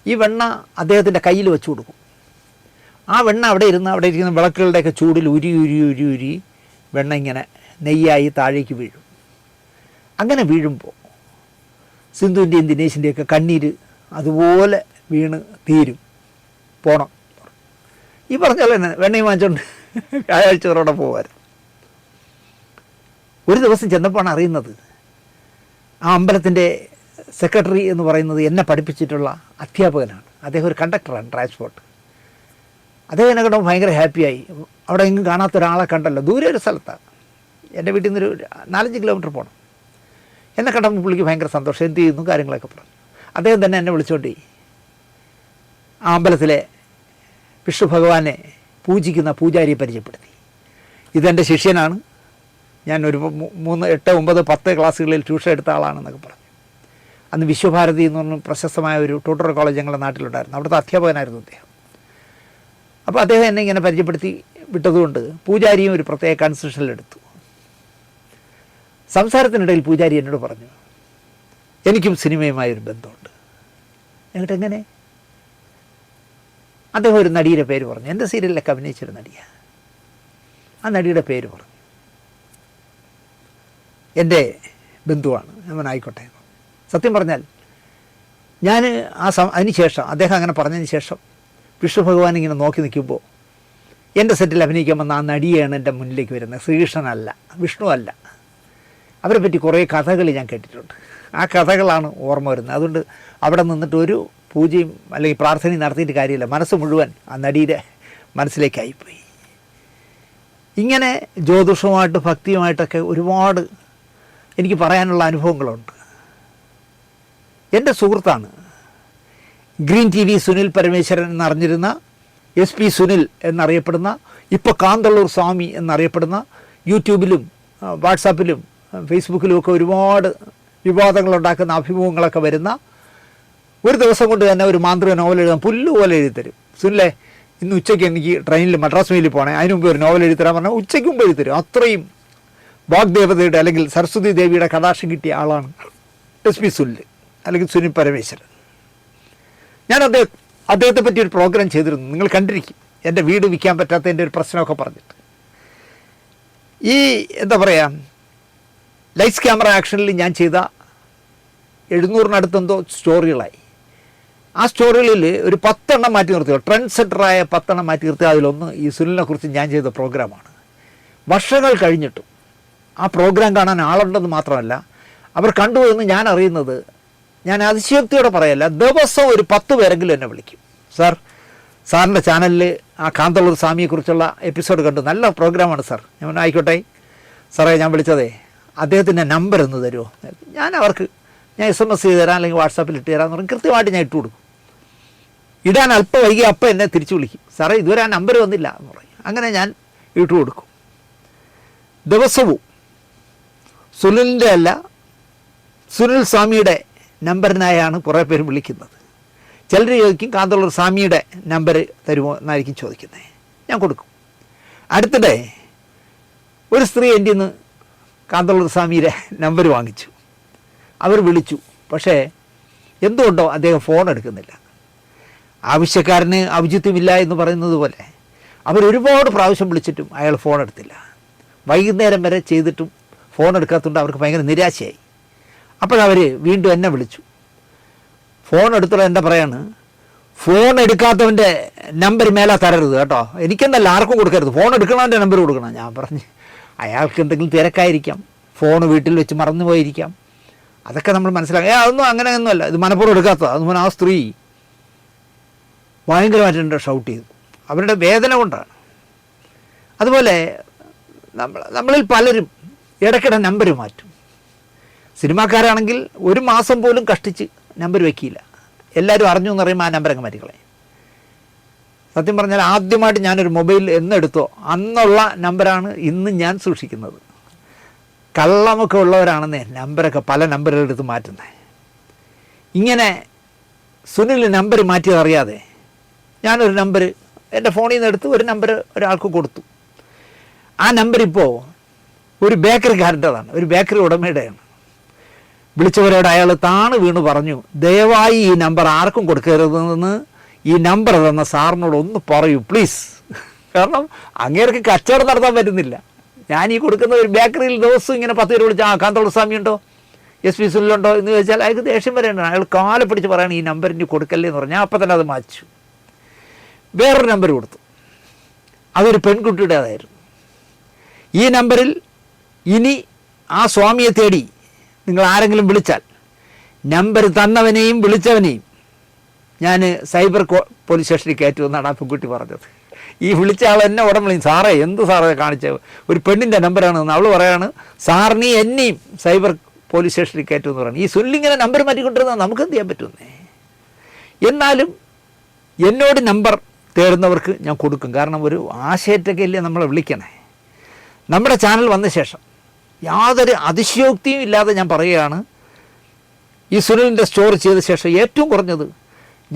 ഈ വെണ്ണ അദ്ദേഹത്തിൻ്റെ കയ്യിൽ വെച്ച് കൊടുക്കും. ആ വെണ്ണ അവിടെ ഇരിക്കുന്ന വിളക്കുകളുടെയൊക്കെ ചൂടിൽ ഉരി വെണ്ണ ഇങ്ങനെ നെയ്യായി താഴേക്ക് വീഴും. അങ്ങനെ വീഴുമ്പോൾ സിന്ധുവിൻ്റെയും ദിനേശിൻ്റെയൊക്കെ കണ്ണീര് അതുപോലെ വീണ് തീരും. പോണം. ഈ പറഞ്ഞ പോലെ തന്നെ വെണ്ണയും വാങ്ങിച്ചുകൊണ്ട് വ്യാഴാഴ്ചയോടെ പോകുമായിരുന്നു. ഒരു ദിവസം ചെന്നപ്പോഴാണ് അറിയുന്നത് ആ അമ്പലത്തിൻ്റെ സെക്രട്ടറി എന്ന് പറയുന്നത് എന്നെ പഠിപ്പിച്ചിട്ടുള്ള അധ്യാപകനാണ്. അദ്ദേഹം ഒരു കണ്ടക്ടറാണ്, ട്രാൻസ്പോർട്ട്. അദ്ദേഹം എന്നെ കണ്ടപ്പോൾ ഭയങ്കര ഹാപ്പിയായി. അവിടെ എങ്ങും കാണാത്ത ഒരാളെ കണ്ടല്ലോ, ദൂരെ ഒരു സ്ഥലത്താണ്, എൻ്റെ വീട്ടിൽ നിന്നൊരു 4-5 കിലോമീറ്റർ പോകണം. എന്നെ കണ്ടപ്പോൾ പുള്ളിക്ക് ഭയങ്കര സന്തോഷം. എന്ത് ചെയ്യുന്നു കാര്യങ്ങളൊക്കെ പറഞ്ഞു. അദ്ദേഹം തന്നെ എന്നെ വിളിച്ചുകൊണ്ട് ആ അമ്പലത്തിലെ വിഷ്ണു ഭഗവാനെ പൂജിക്കുന്ന പൂജാരിയെ പരിചയപ്പെടുത്തി. ഇതെൻ്റെ ശിഷ്യനാണ്, ഞാൻ ഒരു 3, 8, 9, 10 ക്ലാസ്സുകളിൽ ട്യൂഷൻ എടുത്ത ആളാണെന്നൊക്കെ പറഞ്ഞു. അന്ന് വിശ്വഭാരതി എന്ന് പറഞ്ഞ പ്രശസ്തമായ ഒരു ട്യൂട്ടർ കോളേജ് ഞങ്ങളുടെ നാട്ടിലുണ്ടായിരുന്നു. അവിടുത്തെ അധ്യാപകനായിരുന്നു അദ്ദേഹം. അപ്പോൾ അദ്ദേഹം എന്നെ ഇങ്ങനെ പരിചയപ്പെടുത്തി വിട്ടതുകൊണ്ട് പൂജാരിയും ഒരു പ്രത്യേക കൺസെഷനിലെടുത്തു. സംസാരത്തിനിടയിൽ പൂജാരി എന്നോട് പറഞ്ഞു, എനിക്കും സിനിമയുമായൊരു ബന്ധമുണ്ട്. എന്നിട്ട് എങ്ങനെ? അദ്ദേഹം ഒരു നടിയുടെ പേര് പറഞ്ഞു. എൻ്റെ സീരിയലിലൊക്കെ അഭിനയിച്ചൊരു നടിയാണ്. ആ നടിയുടെ പേര് പറഞ്ഞു. എൻ്റെ ബന്ധുവാണ്. ഞാൻ ആയിക്കോട്ടെ. സത്യം പറഞ്ഞാൽ ഞാൻ അതിന് ശേഷം അദ്ദേഹം അങ്ങനെ പറഞ്ഞതിന് ശേഷം വിഷ്ണു ഭഗവാൻ ഇങ്ങനെ നോക്കി നിൽക്കുമ്പോൾ എൻ്റെ സെറ്റിൽ അഭിനയിക്കാൻ വന്ന ആ നടിയാണ് എൻ്റെ മുന്നിലേക്ക് വരുന്നത്. ശ്രീകൃഷ്ണനല്ല, വിഷ്ണു അല്ല. അവരെ പറ്റി കുറേ കഥകൾ ഞാൻ കേട്ടിട്ടുണ്ട്. ആ കഥകളാണ് ഓർമ്മ വരുന്നത്. അതുകൊണ്ട് അവിടെ നിന്നിട്ട് ഒരു പൂജയും അല്ലെങ്കിൽ പ്രാർത്ഥനയും നടത്തിയിട്ട് കാര്യമില്ല. മനസ്സ് മുഴുവൻ ആ നടിയുടെ മനസ്സിലേക്കായിപ്പോയി. ഇങ്ങനെ ജ്യോതിഷവുമായിട്ട് ഭക്തിയുമായിട്ടൊക്കെ ഒരുപാട് എനിക്ക് പറയാനുള്ള അനുഭവങ്ങളുണ്ട്. എൻ്റെ സുഹൃത്താണ് ഗ്രീൻ TV സുനിൽ പരമേശ്വരൻ എന്നറിഞ്ഞിരുന്ന SP സുനിൽ എന്നറിയപ്പെടുന്ന, ഇപ്പോൾ കാന്തള്ളൂർ സ്വാമി എന്നറിയപ്പെടുന്ന, യൂട്യൂബിലും വാട്സാപ്പിലും ഫേസ്ബുക്കിലുമൊക്കെ ഒരുപാട് വിവാദങ്ങളുണ്ടാക്കുന്ന അഭിമുഖങ്ങളൊക്കെ വരുന്ന, ഒരു ദിവസം കൊണ്ട് തന്നെ ഒരു മാന്ത്രിക നോവൽ എഴുതാൻ പുല്ലുപോലെ എഴുതിത്തരും. സുനിലെ, ഇന്ന് ഉച്ചയ്ക്ക് എനിക്ക് ട്രെയിനിൽ മദ്രാസ് മെയിലിൽ പോകണേ, അതിന് മുമ്പ് ഒരു നോവൽ എഴുതിത്തരാൻ പറഞ്ഞാൽ ഉച്ചയ്ക്ക് മുമ്പ് എഴുതിത്തരും. അത്രയും വാഗ്ദേവതയുടെ അല്ലെങ്കിൽ സരസ്വതി ദേവിയുടെ കടാക്ഷം കിട്ടിയ ആളാണ് SP സുനിൽ അല്ലെങ്കിൽ സുനിൽ പരമേശ്വരൻ. ഞാൻ അദ്ദേഹത്തെ പറ്റി ഒരു പ്രോഗ്രാം ചെയ്തിരുന്നു, നിങ്ങൾ കണ്ടിരിക്കും. എൻ്റെ വീട് വിൽക്കാൻ പറ്റാത്തതിൻ്റെ ഒരു പ്രശ്നമൊക്കെ പറഞ്ഞിട്ട്. ഈ എന്താ പറയുക, ലൈറ്റ്സ് ക്യാമറ ആക്ഷനിൽ ഞാൻ ചെയ്ത 700-നടുത്തെന്തോ സ്റ്റോറികളായി. ആ സ്റ്റോറികളിൽ ഒരു 10 എണ്ണം മാറ്റി നിർത്തിയോ, ട്രെൻഡ് സെറ്ററായ 10 എണ്ണം മാറ്റി നിർത്തി. അതിലൊന്ന് ഈ സുനിലിനെ കുറിച്ച് ഞാൻ ചെയ്ത പ്രോഗ്രാമാണ്. വർഷങ്ങൾ കഴിഞ്ഞിട്ടും ആ പ്രോഗ്രാം കാണാൻ ആളുണ്ടെന്ന് മാത്രമല്ല, അവർ കണ്ടു എന്ന് ഞാൻ അറിയുന്നത്, ഞാൻ അതിശയോക്തിയോടെ പറയല്ല, ദിവസം ഒരു 10 പേരെങ്കിലും എന്നെ വിളിക്കും. സാറിൻ്റെ ചാനലിൽ ആ കാന്തള്ളൂർ സ്വാമിയെക്കുറിച്ചുള്ള എപ്പിസോഡ് കണ്ടു, നല്ല പ്രോഗ്രാമാണ് സാർ. ഞാൻ ആയിക്കോട്ടെ സാറേ, ഞാൻ വിളിച്ചതേ അദ്ദേഹത്തിൻ്റെ നമ്പർ ഒന്ന് തരുമോ? ഞാൻ SMS ചെയ്ത് തരാം അല്ലെങ്കിൽ വാട്സാപ്പിൽ ഇട്ട് തരാമെന്ന് പറഞ്ഞ് കൃത്യമായിട്ട് ഞാൻ ഇട്ട് കൊടുക്കും. ഇടാൻ അല്പം വൈകി അപ്പം എന്നെ തിരിച്ചു വിളിക്കും, സാറേ ഇതുവരെ ആ നമ്പർ വന്നില്ല എന്ന് പറയും. അങ്ങനെ ഞാൻ ഇട്ട് കൊടുക്കും. ദിവസവും സുനിലിൻ്റെ അല്ല, സുനിൽ സ്വാമിയുടെ നമ്പറിനായാണ് കുറേ പേര് വിളിക്കുന്നത്. ചിലർ ചോദിക്കും കാന്തള്ളൂർ സ്വാമിയുടെ നമ്പർ തരുമോ എന്നായിരിക്കും ചോദിക്കുന്നത്. ഞാൻ കൊടുക്കും. അടുത്തിടെ ഒരു സ്ത്രീ എൻ്റെ നിന്ന് കാന്തള്ളൂർ സ്വാമിയുടെ നമ്പർ വാങ്ങിച്ചു. അവർ വിളിച്ചു, പക്ഷേ എന്തുകൊണ്ടോ അദ്ദേഹം ഫോൺ എടുക്കുന്നില്ല. ആവശ്യക്കാരന് ഔചിത്യമില്ല എന്ന് പറയുന്നത് പോലെ അവരൊരുപാട് പ്രാവശ്യം വിളിച്ചിട്ടും അയാൾ ഫോൺ എടുത്തില്ല. വൈകുന്നേരം വരെ ചെയ്തിട്ടും ഫോൺ എടുക്കാത്തതുകൊണ്ട് അവർക്ക് ഭയങ്കര നിരാശയായി. അപ്പോഴവർ വീണ്ടും എന്നെ വിളിച്ചു. ഫോൺ എടുത്തുള്ള എന്താ പറയാണ്, ഫോൺ എടുക്കാത്തവൻ്റെ നമ്പർ മേലെ തരരുത് കേട്ടോ, എനിക്കെന്നല്ല ആർക്കും കൊടുക്കരുത്, ഫോൺ എടുക്കണവൻ്റെ നമ്പർ കൊടുക്കണം. ഞാൻ പറഞ്ഞു, അയാൾക്ക് എന്തെങ്കിലും തിരക്കായിരിക്കാം, ഫോൺ വീട്ടിൽ വെച്ച് മറന്നു പോയിരിക്കാം. അതൊക്കെ നമ്മൾ മനസ്സിലാക്കുക. അതൊന്നും അങ്ങനെയൊന്നുമല്ല, ഇത് മനഃപൂർവ്വം എടുക്കാത്തതാണ്. അതുപോലെ ആ സ്ത്രീ ഭയങ്കരമായിട്ട് ഷൗട്ട് ചെയ്തു, അവരുടെ വേദന കൊണ്ടാണ്. അതുപോലെ നമ്മളിൽ പലരും ഇടയ്ക്കിടെ നമ്പർ മാറ്റും. സിനിമാക്കാരാണെങ്കിൽ ഒരു മാസം പോലും കഷ്ടിച്ച് നമ്പർ വയ്ക്കില്ല. എല്ലാവരും അറിഞ്ഞു എന്ന് പറയുമ്പോൾ ആ നമ്പരങ്ങ് മാറ്റിക്കളയും. സത്യം പറഞ്ഞാൽ ആദ്യമായിട്ട് ഞാനൊരു മൊബൈൽ എന്നെടുത്തോ അന്നുള്ള നമ്പറാണ് ഇന്ന് ഞാൻ സൂക്ഷിക്കുന്നത്. കള്ളമൊക്കെ ഉള്ളവരാണെന്നേ നമ്പരൊക്കെ പല നമ്പറുകളെടുത്ത് മാറ്റുന്നത്. ഇങ്ങനെ സുനിൽ നമ്പർ മാറ്റിയതറിയാതെ ഞാനൊരു നമ്പർ എൻ്റെ ഫോണിൽ നിന്ന് എടുത്ത് ഒരു നമ്പർ ഒരാൾക്ക് കൊടുത്തു. ആ നമ്പർ ഇപ്പോൾ ഒരു ബേക്കറിക്കാരൻ്റെതാണ്, ഒരു ബേക്കറി ഉടമയുടെയാണ്. വിളിച്ചവരോട് അയാൾ താണ് വീണ് പറഞ്ഞു, ദയവായി ഈ നമ്പർ ആർക്കും കൊടുക്കരുതെന്ന് ഈ നമ്പർ തന്ന സാറിനോട് ഒന്ന് പറയൂ പ്ലീസ്. കാരണം അങ്ങേർക്ക് കച്ചവടം നടത്താൻ പറ്റുന്നില്ല. ഞാൻ ഈ കൊടുക്കുന്ന ഒരു ബേക്കറിയിൽ ദിവസവും ഇങ്ങനെ 10 പേര് വിളിച്ച് കാന്തോള സ്വാമി ഉണ്ടോ, SP സുനിലുണ്ടോ എന്ന് ചോദിച്ചാൽ അയാൾക്ക് ദേഷ്യം വരെയുണ്ട്. അയാൾ കാലെ പിടിച്ച് പറയണം ഈ നമ്പർ ഇനി കൊടുക്കല്ലേ എന്ന് പറഞ്ഞു. ഞാൻ അപ്പം തന്നെ അത് മാച്ചു, വേറൊരു നമ്പർ കൊടുത്തു. അതൊരു പെൺകുട്ടിയുടേതായിരുന്നു. ഈ നമ്പറിൽ ഇനി ആ സ്വാമിയെ തേടി നിങ്ങൾ ആരെങ്കിലും വിളിച്ചാൽ നമ്പർ തന്നവനെയും വിളിച്ചവനെയും ഞാൻ സൈബർ പോലീസ് സ്റ്റേഷനിൽ കയറ്റുമെന്നാണ് ആ പെൺകുട്ടി പറഞ്ഞത്. ഈ വിളിച്ച ആൾ എന്നെ ഉടൻ വിളിക്കും, സാറേ എന്ത് സാറേ കാണിച്ചത്, ഒരു പെണ്ണിൻ്റെ നമ്പറാണെന്ന്. അവൾ പറയാണ്, സാറിനെയും എന്നെയും സൈബർ പോലീസ് സ്റ്റേഷനിൽ കയറ്റുമെന്ന് പറയുന്നത്. ഈ സുനിലിങ്ങനെ നമ്പർ മാറ്റിക്കൊണ്ടിരുന്നാൽ നമുക്ക് എന്ത് ചെയ്യാൻ പറ്റുമെന്നേ. എന്നാലും എന്നോട് നമ്പർ തേടുന്നവർക്ക് ഞാൻ കൊടുക്കും. കാരണം ഒരു ആശയത്തൊക്കെ അല്ലേ നമ്മളെ വിളിക്കണേ. നമ്മുടെ ചാനൽ വന്ന ശേഷം യാതൊരു അതിശയോക്തിയും ഇല്ലാതെ ഞാൻ പറയുകയാണ്, ഈ സുനിലിൻ്റെ സ്റ്റോറി ചെയ്ത ശേഷം ഏറ്റവും കുറഞ്ഞത്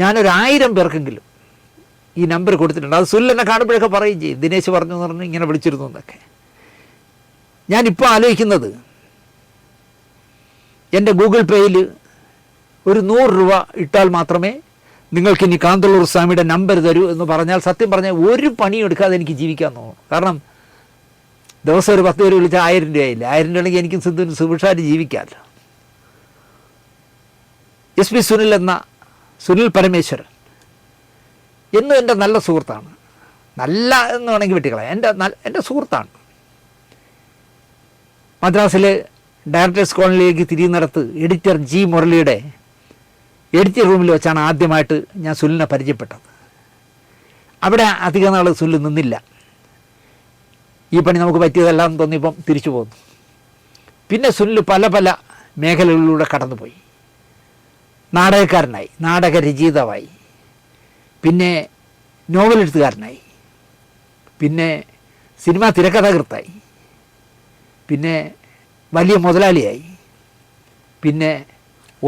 ഞാനൊരു 1000 പേർക്കെങ്കിലും ഈ നമ്പർ കൊടുത്തിട്ടുണ്ട്. അത് സുനിൽ എന്നെ കാണുമ്പോഴൊക്കെ പറയും ചെയ്യും, ദിനേശ് പറഞ്ഞു എന്ന് പറഞ്ഞ് ഇങ്ങനെ വിളിച്ചിരുന്നു എന്നൊക്കെ. ഞാനിപ്പോൾ ആലോചിക്കുന്നത് എൻ്റെ ഗൂഗിൾ പേയിൽ ഒരു 100 രൂപ ഇട്ടാൽ മാത്രമേ നിങ്ങൾക്കിനി കാന്തളൂർ സ്വാമിയുടെ നമ്പർ തരൂ എന്ന് പറഞ്ഞാൽ സത്യം പറഞ്ഞാൽ ഒരു പണിയും എടുക്കാതെ എനിക്ക് ജീവിക്കാൻ തോന്നും. കാരണം ദിവസം ഒരു 10 പേര് വിളിച്ചാൽ 1000 രൂപയായില്ല. 1000 രൂപയാണെങ്കിൽ എനിക്കും സിന്ധുവിന് സുഭിക്ഷമായിട്ട് ജീവിക്കാമല്ലോ. SP സുനിൽ എന്ന സുനിൽ പരമേശ്വരൻ എന്നും എൻ്റെ നല്ല സുഹൃത്താണ്. നല്ല എന്ന് വേണമെങ്കിൽ വെട്ടിക്കളയാം, എൻ്റെ സുഹൃത്താണ്. മദ്രാസിൽ ഡയറക്ടേഴ്സ് കോളനിയിലേക്ക് തിരിയുന്നിടത്ത് എഡിറ്റർ G മുരളിയുടെ എഡിറ്റർ റൂമിൽ വെച്ചാണ് ആദ്യമായിട്ട് ഞാൻ സുനിലിനെ പരിചയപ്പെട്ടത്. അവിടെ അധിക നാൾ സുനിൽ നിന്നില്ല. ഈ പണി നമുക്ക് പറ്റിയതെല്ലാം തോന്നിയപ്പം തിരിച്ചു പോന്നു. പിന്നെ സുനിൽ പല പല മേഖലകളിലൂടെ കടന്നുപോയി. നാടകക്കാരനായി, നാടക രചയിതാവായി, പിന്നെ നോവൽ എഴുത്തുകാരനായി, പിന്നെ സിനിമാ തിരക്കഥാകൃത്തായി, പിന്നെ വലിയ മുതലാളിയായി, പിന്നെ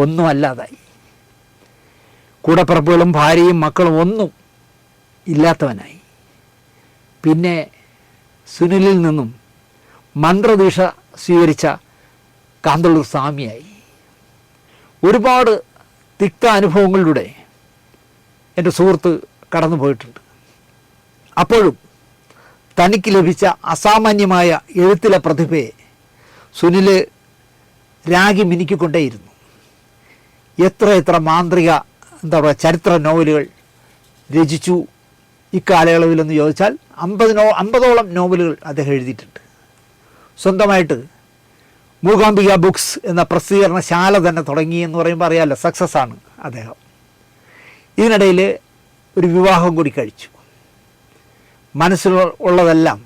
ഒന്നും അല്ലാതായി. കൂടപ്പിറപ്പുകളും ഭാര്യയും മക്കളും ഒന്നും ഇല്ലാത്തവനായി. പിന്നെ സുനിലിൽ നിന്നും മന്ത്രദീക്ഷ സ്വീകരിച്ച കാന്തളൂർ സ്വാമിയായി. ഒരുപാട് തിക്ത അനുഭവങ്ങളിലൂടെ എൻ്റെ സുഹൃത്ത് കടന്നു പോയിട്ടുണ്ട്. അപ്പോഴും തനിക്ക് ലഭിച്ച അസാമാന്യമായ എഴുത്തിലെ പ്രതിഭയെ സുനിൽ രാഗി മിനുക്കിക്കൊണ്ടേയിരുന്നു. എത്ര മാന്ത്രിക എന്താ പറയുക ചരിത്ര നോവലുകൾ രചിച്ചു ഇക്കാലയളവിലെന്ന് ചോദിച്ചാൽ 50ഓളം നോവലുകൾ അദ്ദേഹം എഴുതിയിട്ടുണ്ട്. സ്വന്തമായിട്ട് മൂകാംബിക ബുക്സ് എന്ന പ്രസിദ്ധീകരണശാല തന്നെ തുടങ്ങി എന്ന് പറയുമ്പോൾ അറിയാമല്ലോ, സക്സസ് ആണ് അദ്ദേഹം. ഇതിനിടയിൽ ഒരു വിവാഹം കൂടി കഴിച്ചു. മനസ്സിലുള്ളതെല്ലാം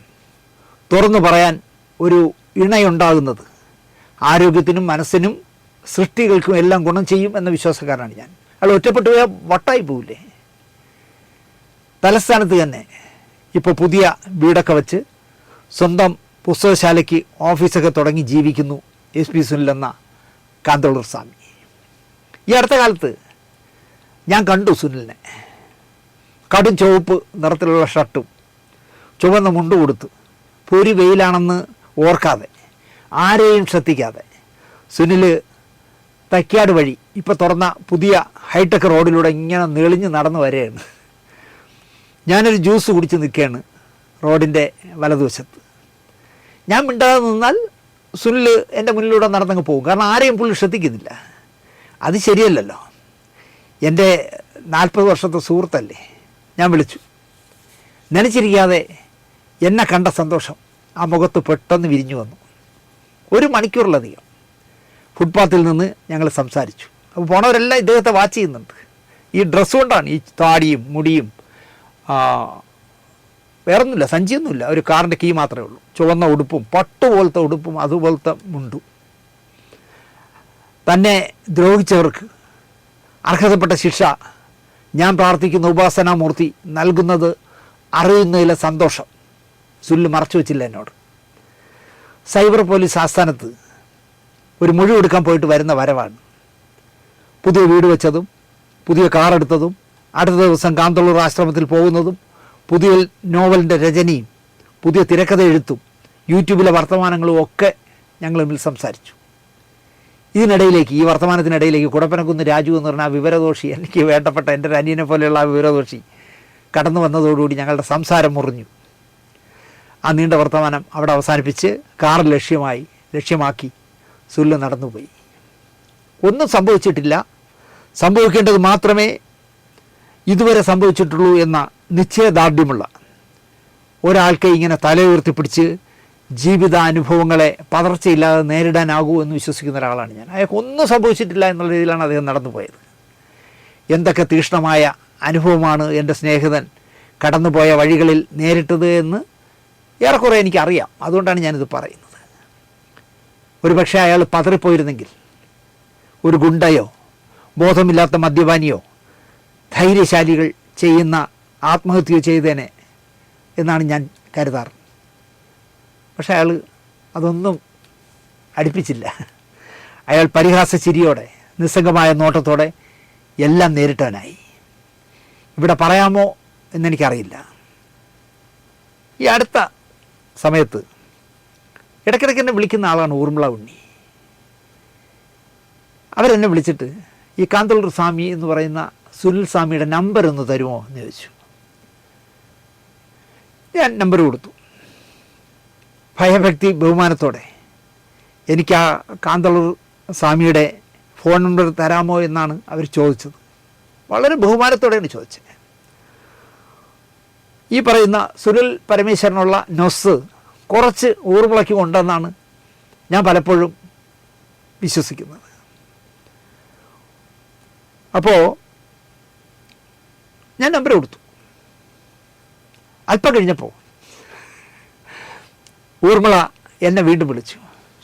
തുറന്നു പറയാൻ ഒരു ഇണയുണ്ടാകുന്നത് ആരോഗ്യത്തിനും മനസ്സിനും സൃഷ്ടികൾക്കും എല്ലാം ഗുണം ചെയ്യും എന്ന വിശ്വാസക്കാരനാണ് ഞാൻ. അയാൾ ഒറ്റപ്പെട്ടു പോയാൽ വട്ടായി പോവില്ലേ. തലസ്ഥാനത്ത് തന്നെ ഇപ്പോൾ പുതിയ വീടൊക്കെ വെച്ച് സ്വന്തം പുസ്തകശാലയ്ക്ക് ഓഫീസൊക്കെ തുടങ്ങി ജീവിക്കുന്നു SP സുനിൽ എന്ന കാന്തളൂർ സ്വാമി. ഈ അടുത്ത കാലത്ത് ഞാൻ കണ്ടു സുനിലിനെ. കടും ചുവപ്പ് നിറത്തിലുള്ള ഷർട്ടും ചുവന്ന മുണ്ട് കൊടുത്ത് പൊരി വെയിലാണെന്ന് ഓർക്കാതെ ആരെയും ശ്രദ്ധിക്കാതെ സുനിൽ തൈക്കാട് വഴി ഇപ്പോൾ തുറന്ന പുതിയ ഹൈടെക് റോഡിലൂടെ ഇങ്ങനെ നെളിഞ്ഞ് നടന്നു വരികയാണ്. ഞാനൊരു ജ്യൂസ് കുടിച്ച് നിൽക്കുകയാണ് റോഡിൻ്റെ വലതുവശത്ത്. ഞാൻ മിണ്ടാതെ നിന്നാൽ സുനിൽ എൻ്റെ മുന്നിലൂടെ നടന്നങ്ങ് പോകും. കാരണം ആരെയും പുള്ളി ശ്രദ്ധിക്കുന്നില്ല. അത് ശരിയല്ലല്ലോ. എൻ്റെ 40 വർഷത്തെ സുഹൃത്തല്ലേ. ഞാൻ വിളിച്ചു. നനച്ചിരിക്കാതെ എന്നെ കണ്ട സന്തോഷം ആ മുഖത്ത് പെട്ടെന്ന് വിരിഞ്ഞു വന്നു. 1 മണിക്കൂറിലധികം ഫുട്പാത്തിൽ നിന്ന് ഞങ്ങൾ സംസാരിച്ചു. അപ്പോൾ പോണവരെല്ലാം ഇദ്ദേഹത്തെ വാച്ച് ചെയ്യുന്നുണ്ട്. ഈ ഡ്രസ്സ് കൊണ്ടാണ്, ഈ താടിയും മുടിയും, വേറൊന്നുമില്ല, സഞ്ചിയൊന്നുമില്ല, ഒരു കാറിൻ്റെ കീ മാത്രമേ ഉള്ളൂ, ചുവന്ന ഉടുപ്പും, പട്ടുപോലത്തെ ഉടുപ്പും, അതുപോലത്തെ മുണ്ടും. തന്നെ ദ്രോഹിച്ചവർക്ക് അർഹതപ്പെട്ട ശിക്ഷ ഞാൻ പ്രാർത്ഥിക്കുന്ന ഉപാസനാമൂർത്തി നൽകുന്നത് അറിയുന്നതിലെ സന്തോഷം സുല്ല് മറച്ചു വച്ചില്ല എന്നോട്. സൈബർ പോലീസ് ആസ്ഥാനത്ത് ഒരു മൊഴി കൊടുക്കാൻ പോയിട്ട് വരുന്ന വരവാണ്. പുതിയ വീട് വെച്ചതും പുതിയ കാർ എടുത്തതും അടുത്ത ദിവസം കാന്തളൂർ ആശ്രമത്തിൽ പോകുന്നതും പുതിയ നോവലിൻ്റെ രചനയും പുതിയ തിരക്കഥ എഴുത്തും യൂട്യൂബിലെ വർത്തമാനങ്ങളും ഒക്കെ ഞങ്ങൾ തമ്മിൽ സംസാരിച്ചു. ഇതിനിടയിലേക്ക്, ഈ വർത്തമാനത്തിനിടയിലേക്ക് കുടപ്പനക്കുന്ന് രാജു എന്ന് പറഞ്ഞാൽ ആ വിവരദോഷി, എനിക്ക് വേണ്ടപ്പെട്ട എൻ്റെ ഒരു അനിയനെ പോലെയുള്ള ആ വിവരദോഷി കടന്നു വന്നതോടുകൂടി ഞങ്ങളുടെ സംസാരം മുറിഞ്ഞു. ആ നീണ്ട വർത്തമാനം അവിടെ അവസാനിപ്പിച്ച് കാർ ലക്ഷ്യമാക്കി സുല്ല് നടന്നുപോയി. ഒന്നും സംഭവിച്ചിട്ടില്ല, സംഭവിക്കേണ്ടത് മാത്രമേ ഇതുവരെ സംഭവിച്ചിട്ടുള്ളൂ എന്ന നിശ്ചയദാർഢ്യമുള്ള ഒരാൾക്ക് ഇങ്ങനെ തലയുയർത്തിപ്പിടിച്ച് ജീവിതാനുഭവങ്ങളെ പതർച്ചയില്ലാതെ നേരിടാനാകൂ എന്ന് വിശ്വസിക്കുന്ന ഒരാളാണ് ഞാൻ. അയാൾക്ക് ഒന്നും സംഭവിച്ചിട്ടില്ല എന്നുള്ള രീതിയിലാണ് അദ്ദേഹം നടന്നു പോയത്. എന്തൊക്കെ തീക്ഷ്ണമായ അനുഭവമാണ് എൻ്റെ സ്നേഹിതൻ കടന്നുപോയ വഴികളിൽ നേരിട്ടത് എന്ന് ഏറെക്കുറെ എനിക്കറിയാം. അതുകൊണ്ടാണ് ഞാനിത് പറയുന്നത്. ഒരു പക്ഷേ അയാൾ പതറിപ്പോയിരുന്നെങ്കിൽ ഒരു ഗുണ്ടയോ ബോധമില്ലാത്ത മദ്യപാനിയോ ധൈര്യശാലികൾ ചെയ്യുന്ന ആത്മഹത്യ ചെയ്തേനെ എന്നാണ് ഞാൻ കരുതാറ്. പക്ഷേ അയാൾ അതൊന്നും അടുപ്പിച്ചില്ല. അയാൾ പരിഹാസ ചിരിയോടെ നിസ്സംഗമായ നോട്ടത്തോടെ എല്ലാം നേരിട്ടാനായി. ഇവിടെ പറയാമോ എന്നെനിക്കറിയില്ല. ഈ അടുത്ത സമയത്ത് ഇടയ്ക്കിടയ്ക്ക് എന്നെ വിളിക്കുന്ന ആളാണ് ഊർമിള ഉണ്ണി. അവരെന്നെ വിളിച്ചിട്ട് ഈ കാന്തളൂർ സ്വാമി എന്ന് പറയുന്ന സുനിൽ സ്വാമിയുടെ നമ്പർ ഒന്ന് തരുമോ എന്ന് ചോദിച്ചു. ഞാൻ നമ്പർ കൊടുത്തു. ഭയഭക്തി ബഹുമാനത്തോടെ എനിക്ക് ആ കാന്തളൂർ സ്വാമിയുടെ ഫോൺ നമ്പർ തരാമോ എന്നാണ് അവർ ചോദിച്ചത്. വളരെ ബഹുമാനത്തോടെയാണ് ചോദിച്ചത്. ഈ പറയുന്ന സുനിൽ പരമേശ്വരനുള്ള നൊസ് കുറച്ച് ഊർമിളയ്ക്ക് കൊണ്ടെന്നാണ് ഞാൻ പലപ്പോഴും വിശ്വസിക്കുന്നത്. അപ്പോൾ ഞാൻ നമ്പർ കൊടുത്തു. അല്പം കഴിഞ്ഞപ്പോൾ ഊർമിള എന്നെ വീണ്ടും വിളിച്ചു.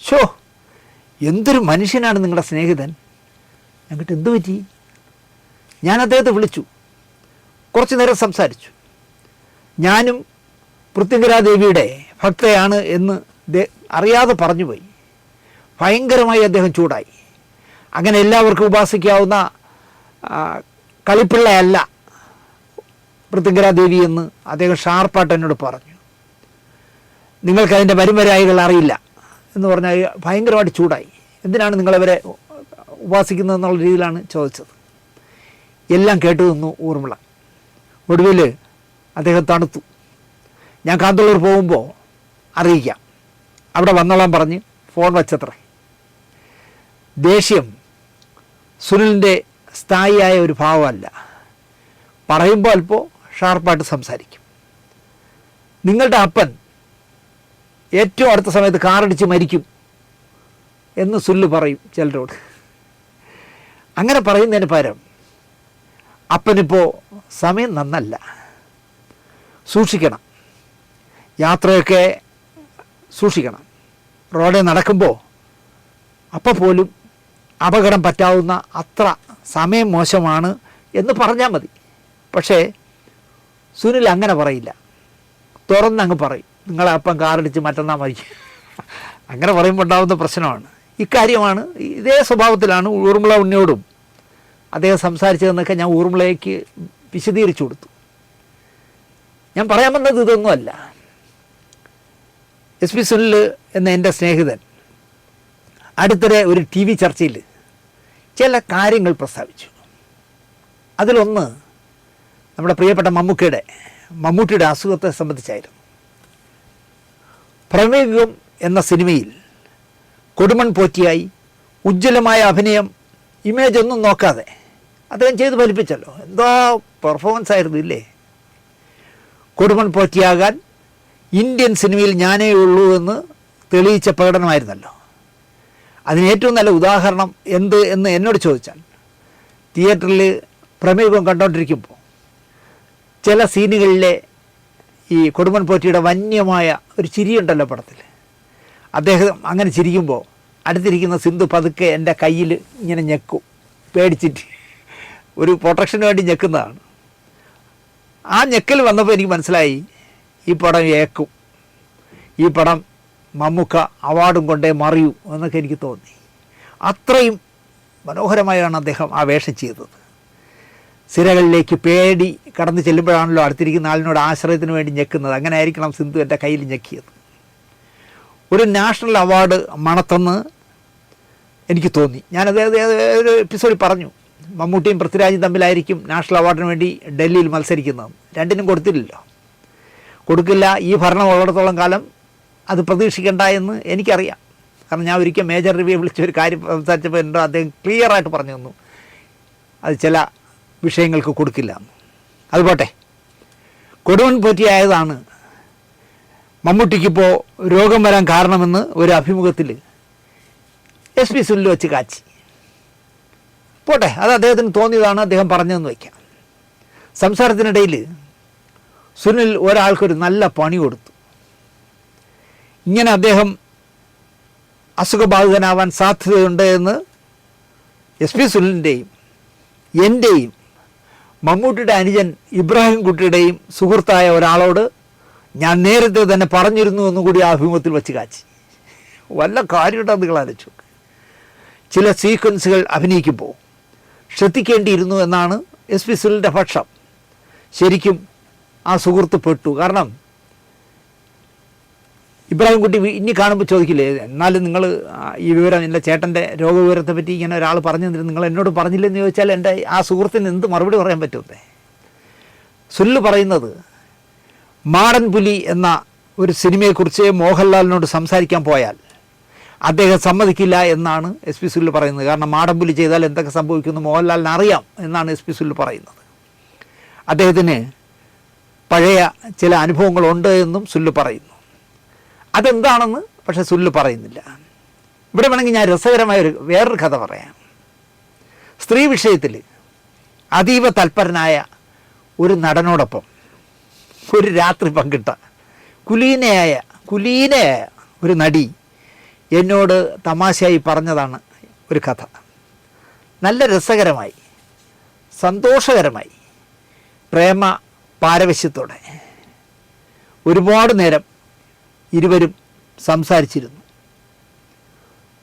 ഷോ, എന്തൊരു മനുഷ്യനാണ് നിങ്ങളുടെ സ്നേഹിതൻ. ഞങ്ങൾക്ക് എന്തു പറ്റി? ഞാൻ അദ്ദേഹത്തെ വിളിച്ചു. കുറച്ചു നേരം സംസാരിച്ചു. ഞാനും പൃഥ്വിരാദേവിയുടെ ഭക്തയാണ് എന്ന് അറിയാതെ പറഞ്ഞുപോയി. ഭയങ്കരമായി അദ്ദേഹം ചൂടായി. അങ്ങനെ എല്ലാവർക്കും ഉപാസിക്കാവുന്ന കളിപ്പിള്ളയല്ല പൃഥ്വിരാദേവി എന്ന് അദ്ദേഹം ഷാർപ്പായിട്ട് എന്നോട് പറഞ്ഞു. നിങ്ങൾക്കതിൻ്റെ വരുംവരായികൾ അറിയില്ല എന്ന് പറഞ്ഞാൽ ഭയങ്കരമായിട്ട് ചൂടായി. എന്തിനാണ് നിങ്ങളവരെ ഉപാസിക്കുന്നതെന്നുള്ള രീതിയിലാണ് ചോദിച്ചത്. എല്ലാം കേട്ടു നിന്നു ഊർമിള. ഒടുവിൽ അദ്ദേഹം തണുത്തു. ഞാൻ കാന്തളൂർ പോകുമ്പോൾ അറിയിക്കാം, അവിടെ വന്നോളാൻ പറഞ്ഞ് ഫോൺ വച്ചത്രേ. ദേഷ്യം സുനിലിൻ്റെ സ്ഥായിയായ ഒരു ഭാവമല്ല. പറയുമ്പോൾ അല്പം ഷാർപ്പായിട്ട് സംസാരിക്കും. നിങ്ങളുടെ അപ്പൻ ഏറ്റവും അടുത്ത സമയത്ത് കാറടിച്ച് മരിക്കും എന്ന് സുല്ല് പറയും ചിലരോട്. അങ്ങനെ പറയുന്നതിന് പകരം അപ്പനിപ്പോൾ സമയം നന്നല്ല, സൂക്ഷിക്കണം, യാത്രയൊക്കെ സൂക്ഷിക്കണം, റോഡിൽ നടക്കുമ്പോൾ അപ്പം പോലും അപകടം പറ്റാവുന്ന അത്ര സമയം മോശമാണ് എന്ന് പറഞ്ഞാൽ മതി. പക്ഷേ സുനിൽ അങ്ങനെ പറയില്ല, തുറന്നങ്ങ് പറയും, നിങ്ങളെ അപ്പം കാറടിച്ച് മറ്റന്നാൾ മരിക്കും. അങ്ങനെ പറയുമ്പോൾ ഉണ്ടാകുന്ന പ്രശ്നമാണ്. ഇക്കാര്യമാണ്, ഇതേ സ്വഭാവത്തിലാണ് ഊർമിള ഉണ്ണിയോടും അദ്ദേഹം സംസാരിച്ചതെന്നൊക്കെ ഞാൻ ഊർമിളയ്ക്ക് വിശദീകരിച്ചു കൊടുത്തു. ഞാൻ പറയാൻ വന്നത് ഇതൊന്നുമല്ല. എസ് പി സുനിൽ എന്ന എൻ്റെ സ്നേഹിതൻ അടുത്തിടെ ഒരു TV ചർച്ചയിൽ ചില കാര്യങ്ങൾ പ്രസ്താവിച്ചു. അതിലൊന്ന് നമ്മുടെ പ്രിയപ്പെട്ട മമ്മൂട്ടിയുടെ അസുഖത്തെ സംബന്ധിച്ചായിരുന്നു. പ്രമേഹം എന്ന സിനിമയിൽ കൊടുമൺ പോറ്റിയായി ഉജ്ജ്വലമായ അഭിനയം, ഇമേജ് ഒന്നും നോക്കാതെ അദ്ദേഹം ചെയ്ത് ഫലിപ്പിച്ചല്ലോ. എന്തോ പെർഫോമൻസ് ആയിരുന്നു ഇല്ലേ? കൊടുമൺ പോറ്റിയാകാൻ ഇന്ത്യൻ സിനിമയിൽ ഞാനേ ഉള്ളൂ എന്ന് തെളിയിച്ച പ്രകടനമായിരുന്നല്ലോ. അതിന് ഏറ്റവും നല്ല ഉദാഹരണം എന്ത് എന്ന് എന്നോട് ചോദിച്ചാൽ, തിയേറ്ററിൽ പ്രമേഹം കണ്ടുകൊണ്ടിരിക്കുമ്പോൾ ചില സീനുകളിലെ ഈ കൊടുമൺ പോറ്റിയുടെ വന്യമായ ഒരു ചിരിയുണ്ടല്ലോ പടത്തിൽ, അദ്ദേഹം അങ്ങനെ ചിരിക്കുമ്പോൾ അടുത്തിരിക്കുന്ന സിന്ധു പതുക്കെ എൻ്റെ കയ്യിൽ ഇങ്ങനെ ഞെക്കും, പേടിച്ചിട്ട് ഒരു പ്രൊട്ടക്ഷന് വേണ്ടി ഞെക്കുന്നതാണ്. ആ ഞെക്കൽ വന്നപ്പോൾ എനിക്ക് മനസ്സിലായി ഈ പടം ഏക്കും, ഈ പടം മമ്മൂക്ക അവാർഡും കൊണ്ടേ മറിയൂ എന്നൊക്കെ എനിക്ക് തോന്നി. അത്രയും മനോഹരമായാണ് അദ്ദേഹം ആ വേഷം ചെയ്തത്. സിരകളിലേക്ക് പേടി കടന്നു ചെല്ലുമ്പോഴാണല്ലോ അടുത്തിരിക്കുന്ന ആളിനോട് ആശ്രയത്തിന് വേണ്ടി ഞെക്കുന്നത്. അങ്ങനെ ആയിരിക്കണം സിന്ധു എൻ്റെ കയ്യിൽ ഞെക്കിയത്. ഒരു നാഷണൽ അവാർഡ് മണത്തെന്ന് എനിക്ക് തോന്നി. ഞാനത് ഒരു എപ്പിസോഡിൽ പറഞ്ഞു, മമ്മൂട്ടിയും പൃഥ്വിരാജും തമ്മിലായിരിക്കും നാഷണൽ അവാർഡിന് വേണ്ടി ഡൽഹിയിൽ മത്സരിക്കുന്നത്. രണ്ടിനും കൊടുത്തില്ലല്ലോ, കൊടുക്കില്ല. ഈ ഭരണം ഉള്ളിടത്തോളം കാലം അത് പ്രതീക്ഷിക്കേണ്ട എന്ന് എനിക്കറിയാം. കാരണം ഞാൻ ഒരിക്കൽ മേജർ റിവ്യൂ വിളിച്ചൊരു കാര്യം സംസാരിച്ചപ്പോൾ എന്നോട് അദ്ദേഹം ക്ലിയറായിട്ട് പറഞ്ഞു തന്നു അത് ചില വിഷയങ്ങൾക്ക് കൊടുക്കില്ല എന്ന്. അതുപോട്ടെ, കൊടുമൺ പോറ്റിയായതാണ് മമ്മൂട്ടിക്കിപ്പോൾ രോഗം വരാൻ കാരണമെന്ന് ഒരു അഭിമുഖത്തിൽ SP സുനിൽ വെച്ച് കാച്ചി. പോട്ടെ, അത് അദ്ദേഹത്തിന് തോന്നിയതാണ്, അദ്ദേഹം പറഞ്ഞതെന്ന് വയ്ക്കാം. സംസാരത്തിനിടയിൽ സുനിൽ ഒരാൾക്കൊരു നല്ല പണി കൊടുത്തു. ഇങ്ങനെ അദ്ദേഹം അസുഖബാധിതനാവാൻ സാധ്യതയുണ്ട് എന്ന് SP സുനിലിൻ്റെയും എൻ്റെയും മമ്മൂട്ടിയുടെ അനുജൻ ഇബ്രാഹിം കുട്ടിയുടെയും സുഹൃത്തായ ഒരാളോട് ഞാൻ നേരത്തെ തന്നെ പറഞ്ഞിരുന്നു എന്നുകൂടി ആ അഭിമുഖത്തിൽ വെച്ച് കാച്ചി. വല്ല കാര്യമുണ്ടെന്ന് നിങ്ങൾ ആലോചിച്ചു. ചില സീക്വൻസുകൾ അഭിനയിക്കുമ്പോൾ ശ്രദ്ധിക്കേണ്ടിയിരുന്നു എന്നാണ് SP സുനിലിൻ്റെ പക്ഷം. ശരിക്കും ആ സുഹൃത്ത് പെട്ടു. കാരണം ഇബ്രാഹിം കുട്ടി ഇനി കാണുമ്പോൾ ചോദിക്കില്ലേ, എന്നാലും നിങ്ങൾ ഈ വിവരം, എൻ്റെ ചേട്ടൻ്റെ രോഗവിവരത്തെ പറ്റി ഇങ്ങനെ ഒരാൾ പറഞ്ഞു തന്നിരുന്നു, നിങ്ങൾ എന്നോട് പറഞ്ഞില്ലെന്ന് ചോദിച്ചാൽ എൻ്റെ ആ സുഹൃത്തിന് എന്ത് മറുപടി പറയാൻ പറ്റുമേ? സുനിൽ പറയുന്നത്, മാടൻ പുലി എന്ന ഒരു സിനിമയെക്കുറിച്ച് മോഹൻലാലിനോട് സംസാരിക്കാൻ പോയാൽ അദ്ദേഹം സമ്മതിക്കില്ല എന്നാണ് SP സുനിൽ പറയുന്നത്. കാരണം മാടൻ പുലി ചെയ്താൽ എന്തൊക്കെ സംഭവിക്കുമെന്ന് മോഹൻലാലിന് അറിയാം എന്നാണ് SP സുനിൽ പറയുന്നത്. അദ്ദേഹത്തിന് പഴയ ചില അനുഭവങ്ങളുണ്ട് എന്നും സുനിൽ പറയുന്നു. അതെന്താണെന്ന് പക്ഷേ സുനിൽ പറയുന്നില്ല. ഇവിടെ വേണമെങ്കിൽ ഞാൻ രസകരമായ വേറൊരു കഥ പറയാം. സ്ത്രീ വിഷയത്തിൽ അതീവ തൽപരനായ ഒരു നടനോടൊപ്പം ഒരു രാത്രി പങ്കിട്ട കുലീനയായ ഒരു നടി എന്നോട് തമാശയായി പറഞ്ഞതാണ് ഒരു കഥ. നല്ല രസകരമായി, സന്തോഷകരമായി, പ്രേമ പാരവശ്യത്തോടെ ഒരുപാട് നേരം ഇരുവരും സംസാരിച്ചിരുന്നു.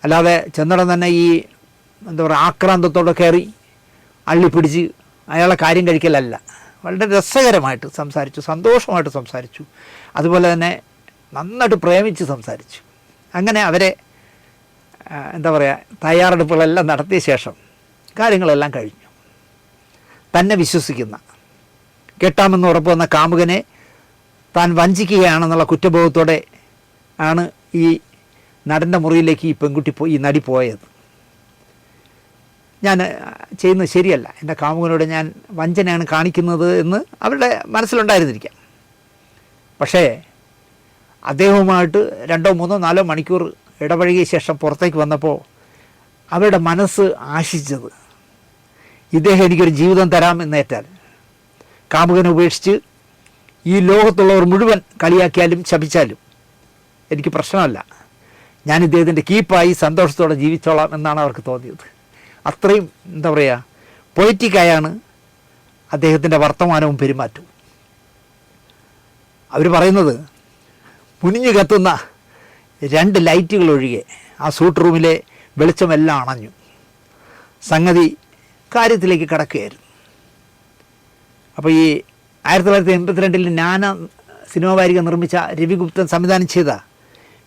അല്ലാതെ ചെന്നിടം തന്നെ ഈ എന്താ പറയുക ആക്രാന്തത്തോടെ കയറി അള്ളിപ്പിടിച്ച് അയാളെ കാര്യം കഴിക്കലല്ല. വളരെ രസകരമായിട്ട് സംസാരിച്ചു, സന്തോഷമായിട്ട് സംസാരിച്ചു. അതുപോലെ തന്നെ നന്നായിട്ട് പ്രേമിച്ച് സംസാരിച്ചു. അങ്ങനെ അവരെ എന്താ പറയുക തയ്യാറെടുപ്പുകളെല്ലാം നടത്തിയ ശേഷം കാര്യങ്ങളെല്ലാം കഴിഞ്ഞു. തന്നെ വിശ്വസിക്കുന്ന, കെട്ടാമെന്ന് ഉറപ്പ് വന്ന കാമുകനെ താൻ വഞ്ചിക്കുകയാണെന്നുള്ള കുറ്റബോധത്തോടെ ആണ് ഈ നടൻ്റെ മുറിയിലേക്ക് ഈ നടി പോയത്. ഞാൻ ചെയ്യുന്നത് ശരിയല്ല, എൻ്റെ കാമുകനോട് ഞാൻ വഞ്ചനയാണ് കാണിക്കുന്നത് എന്ന് അവരുടെ മനസ്സിലുണ്ടായിരുന്നിരിക്കാം. പക്ഷേ അദ്ദേഹവുമായിട്ട് 2, 3, 4 മണിക്കൂർ ഇടപഴകിയ ശേഷം പുറത്തേക്ക് വന്നപ്പോൾ അവരുടെ മനസ്സ് ആശിച്ചത്, ഇദ്ദേഹം എനിക്കൊരു ജീവിതം തരാമെന്നേറ്റാൽ കാമുകനെ ഉപേക്ഷിച്ച് ഈ ലോകത്തുള്ളവർ മുഴുവൻ കളിയാക്കിയാലും ശപിച്ചാലും എനിക്ക് പ്രശ്നമല്ല, ഞാൻ ഇദ്ദേഹത്തിൻ്റെ കീപ്പായി സന്തോഷത്തോടെ ജീവിച്ചോളാം എന്നാണ് അവർക്ക് തോന്നിയത്. അത്രയും എന്താ പറയുക പൊളിറ്റിക്കായാണ് അദ്ദേഹത്തിൻ്റെ വർത്തമാനവും പെരുമാറ്റവും. അവർ പറയുന്നത്, മുനിഞ്ഞു കത്തുന്ന 2 ലൈറ്റുകൾ ഒഴികെ ആ സൂട്ട് റൂമിലെ വെളിച്ചമെല്ലാം അണഞ്ഞു. സംഗതി കാര്യത്തിലേക്ക് കടക്കുകയായിരുന്നു. അപ്പോൾ ഈ 1982 നാന സിനിമാ വാരിക നിർമ്മിച്ച രവി ഗുപ്തൻ സംവിധാനം ചെയ്ത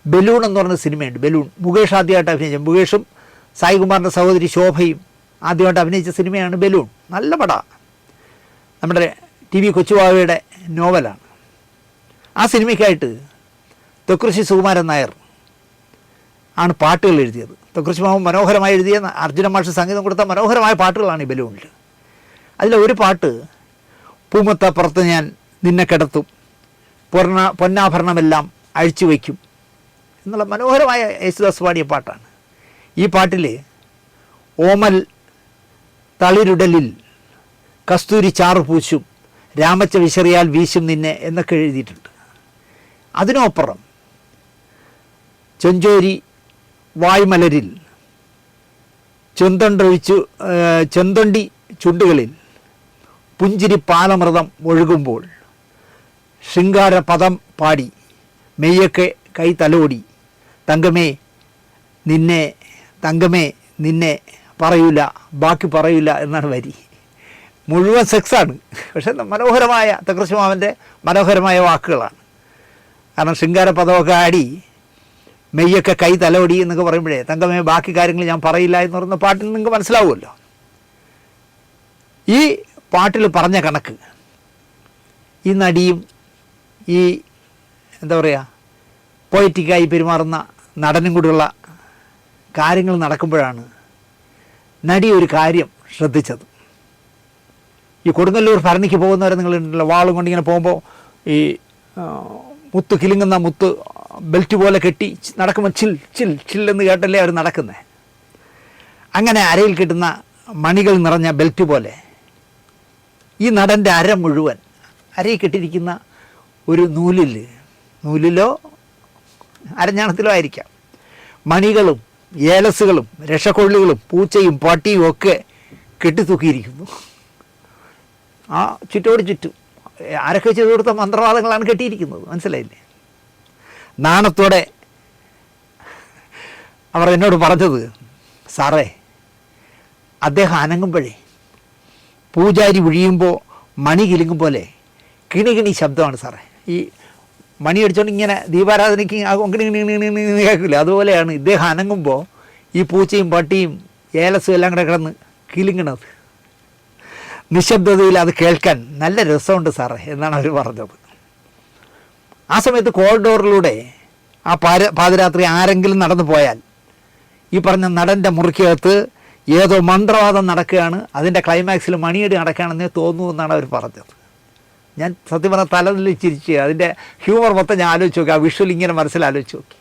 ബലൂൺ എന്ന് പറഞ്ഞ സിനിമയുണ്ട്. ബലൂൺ മുകേഷ് ആദ്യമായിട്ട് അഭിനയിച്ച, മുകേഷും സായികുമാറിൻ്റെ സഹോദരി ശോഭയും ആദ്യമായിട്ട് അഭിനയിച്ച സിനിമയാണ് ബലൂൺ. നല്ല പടമാണ്. നമ്മുടെ TV കൊച്ചുവാവയുടെ നോവലാണ്. ആ സിനിമയ്ക്കായിട്ട് തൊക്കുറിശ്ശി സുകുമാരൻ നായർ ആണ് പാട്ടുകൾ എഴുതിയത്. തൊക്കുറിശ്ശി മാമൻ മനോഹരമായി എഴുതിയ, അർജുന മാഷ് സംഗീതം കൊടുത്ത മനോഹരമായ പാട്ടുകളാണ് ഈ ബലൂണിൽ. അതിലൊരു പാട്ട്, പൂമത്തപ്പുറത്ത് ഞാൻ നിന്നെ കിടത്തും, പൊന്നാഭരണമെല്ലാം അഴിച്ചു വയ്ക്കും എന്നുള്ള മനോഹരമായ യേശുദാസ് പാടിയ പാട്ടാണ്. ഈ പാട്ടിൽ ഓമൽ തളിരുടലിൽ കസ്തൂരി ചാറ് പൂശും രാമച്ച വിശറിയാൽ വീശും നിന്നെ എന്നൊക്കെ എഴുതിയിട്ടുണ്ട്. അതിനപ്പുറം ചെഞ്ചോരി വായ്മലരിൽ ചെന്തൊണ്ടി ചുണ്ടുകളിൽ പുഞ്ചിരി പാലമൃതം ഒഴുകുമ്പോൾ ശൃംഗാര പദം പാടി മെയ്യൊക്കെ കൈ തലോടി തങ്കമേ നിന്നെ പറയൂല ബാക്കി പറയൂല എന്നാണ് വരി. മുഴുവൻ സെക്സാണ്, പക്ഷെ മനോഹരമായ തകൃശമാവൻ്റെ മനോഹരമായ വാക്കുകളാണ്. കാരണം ശൃംഗാര പദമൊക്കെ ആടി മെയ്യൊക്കെ കൈ തലോടി എന്നൊക്കെ പറയുമ്പോഴേ തങ്കമേ ബാക്കി കാര്യങ്ങൾ ഞാൻ പറയില്ല എന്ന് പറയുന്ന പാട്ടിൽ നിങ്ങൾക്ക് മനസ്സിലാവുമല്ലോ. ഈ പാട്ടിൽ പറഞ്ഞ കണക്ക് ഈ നടിയും ഈ എന്താ പറയുക പോയറ്റിക്കായി പെരുമാറുന്ന നടനും കൂടിയുള്ള കാര്യങ്ങൾ നടക്കുമ്പോഴാണ് നടി ഒരു കാര്യം ശ്രദ്ധിച്ചത്. ഈ കൊടുങ്ങല്ലൂർ ഭരണിക്ക് പോകുന്നവരെ നിങ്ങളുണ്ടല്ലോ, വാളും കൊണ്ടിങ്ങനെ പോകുമ്പോൾ ഈ മുത്ത് കിലുങ്ങുന്ന മുത്ത് ബെൽറ്റ് പോലെ കെട്ടി നടക്കുമ്പോൾ ചില്ലെന്ന് കേട്ടല്ലേ അവർ നടക്കുന്നത്. അങ്ങനെ അരയിൽ കിട്ടുന്ന മണികൾ നിറഞ്ഞ ബെൽറ്റ് പോലെ ഈ നടൻ്റെ അര മുഴുവൻ അരയിൽ കെട്ടിയിരിക്കുന്ന ഒരു നൂലിലോ അരഞ്ഞാണത്തിലോ ആയിരിക്കാം മണികളും ഏലസുകളും രക്ഷക്കൊള്ളികളും പൂച്ചയും പട്ടിയും ഒക്കെ കെട്ടിത്തൂക്കിയിരിക്കുന്നു. ആ ചുറ്റും ആരൊക്കെ ചെയ്തു കൊടുത്ത മന്ത്രവാദങ്ങളാണ് കെട്ടിയിരിക്കുന്നത്, മനസ്സിലായില്ലേ? നാണത്തോടെ അവർ എന്നോട് പറഞ്ഞത്, സാറേ അദ്ദേഹം അനങ്ങുമ്പോഴേ പൂജാരി ഒഴിയുമ്പോൾ മണി കിലുങ്ങും പോലെ കിണി ശബ്ദമാണ് സാറേ. ഈ മണി അടിച്ചുകൊണ്ട് ഇങ്ങനെ ദീപാരാധനയ്ക്ക് കേൾക്കില്ല, അതുപോലെയാണ് ഇദ്ദേഹം അനങ്ങുമ്പോൾ ഈ പൂച്ചയും പട്ടിയും ഏലസും എല്ലാം കൂടെ കിടന്ന് കിലുങ്ങണത്. നിശബ്ദതയിൽ അത് കേൾക്കാൻ നല്ല രസമുണ്ട് സാറേ എന്നാണ് അവർ പറഞ്ഞത്. ആ സമയത്ത് കോറിഡോറിലൂടെ ആ പാതിരാത്രി ആരെങ്കിലും നടന്നു പോയാൽ ഈ പറഞ്ഞ നടൻ്റെ മുറിക്കകത്ത് ഏതോ മന്ത്രവാദം നടക്കുകയാണ്, അതിൻ്റെ ക്ലൈമാക്സിൽ മണിയടി നടക്കുകയാണെന്നേ തോന്നുമെന്നാണ് അവർ പറഞ്ഞത്. ഞാൻ സത്യം പറഞ്ഞാൽ തലതിൽ ചിരിച്ച് അതിൻ്റെ ഹ്യൂമർ മൊത്തം ഞാൻ ആലോചിച്ച് നോക്കി, ആ വിഷ്വൽ ഇങ്ങനെ മനസ്സിലാലോചിച്ച് നോക്കി.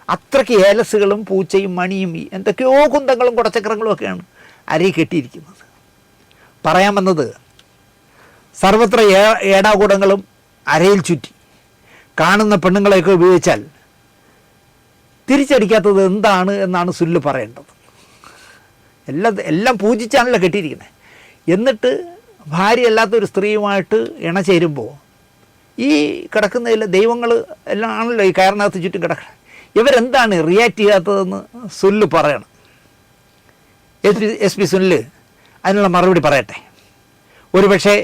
അത്രയ്ക്ക് ഏലസുകളും പൂച്ചയും മണിയും എന്തൊക്കെയോ കുന്തങ്ങളും കുടച്ചക്രങ്ങളും ഒക്കെയാണ് അരയിൽ കെട്ടിയിരിക്കുന്നത്. പറയാൻ വന്നത്, സർവത്ര ഏടാകൂടങ്ങളും അരയിൽ ചുറ്റി കാണുന്ന പെണ്ണുങ്ങളെയൊക്കെ ഉപയോഗിച്ചാൽ തിരിച്ചടിക്കാത്തത് എന്താണ് എന്നാണ് സുല്ല് പറയേണ്ടത്. എല്ലാം പൂജിച്ചാണല്ലോ കെട്ടിയിരിക്കുന്നത്. എന്നിട്ട് ഭാര്യ അല്ലാത്തൊരു സ്ത്രീയുമായിട്ട് ഇണചേരുമ്പോൾ ഈ കിടക്കുന്നതിൽ ദൈവങ്ങൾ എല്ലാം ആണല്ലോ ഈ കയറിനകത്ത് ചുറ്റും കിടക്കണം. ഇവരെന്താണ് റിയാക്ട് ചെയ്യാത്തതെന്ന് സുല്ല് പറയണം. എസ് പി സുല്ല് അതിനുള്ള മറുപടി പറയട്ടെ. ഒരുപക്ഷെ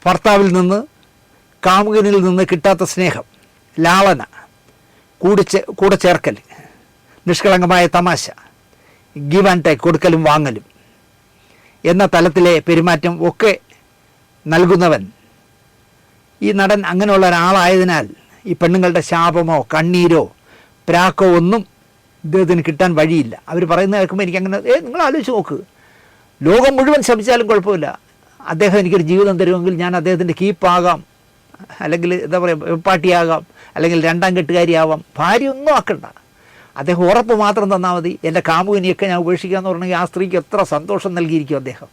ഭർത്താവിൽ നിന്ന് കാമുകനിൽ നിന്ന് കിട്ടാത്ത സ്നേഹം, ലാളന, കൂടെ ചേർക്കൽ, നിഷ്കളങ്കമായ തമാശ, ഗിവ് ആൻഡ് ടേക്ക്, കൊടുക്കലും വാങ്ങലും എന്ന തലത്തിലെ പെരുമാറ്റം ഒക്കെ നൽകുന്നവൻ ഈ നടൻ അങ്ങനെയുള്ള ഒരാളായതിനാൽ ഈ പെണ്ണുങ്ങളുടെ ശാപമോ കണ്ണീരോ പ്രാക്കോ ഒന്നും ഇദ്ദേഹത്തിന് കിട്ടാൻ വഴിയില്ല. അവർ പറയുന്നത് കേൾക്കുമ്പോൾ എനിക്കങ്ങനെ നിങ്ങൾ ആലോചിച്ച് നോക്ക്, ലോകം മുഴുവൻ ശമിച്ചാലും കുഴപ്പമില്ല, അദ്ദേഹം എനിക്കൊരു ജീവിതം തരുമെങ്കിൽ ഞാൻ അദ്ദേഹത്തിൻ്റെ കീപ്പാകാം, അല്ലെങ്കിൽ എന്താ പറയുക പാട്ടിയാകാം, അല്ലെങ്കിൽ രണ്ടാം കെട്ടുകാരിയാവാം, ഭാര്യ ഒന്നും ആക്കണ്ട, അദ്ദേഹം ഉറപ്പ് മാത്രം തന്നാൽ മതി, എൻ്റെ കാമുകനിയൊക്കെ ഞാൻ ഉപേക്ഷിക്കാമെന്ന് പറഞ്ഞെങ്കിൽ ആ സ്ത്രീക്ക് എത്ര സന്തോഷം നൽകിയിരിക്കും അദ്ദേഹം.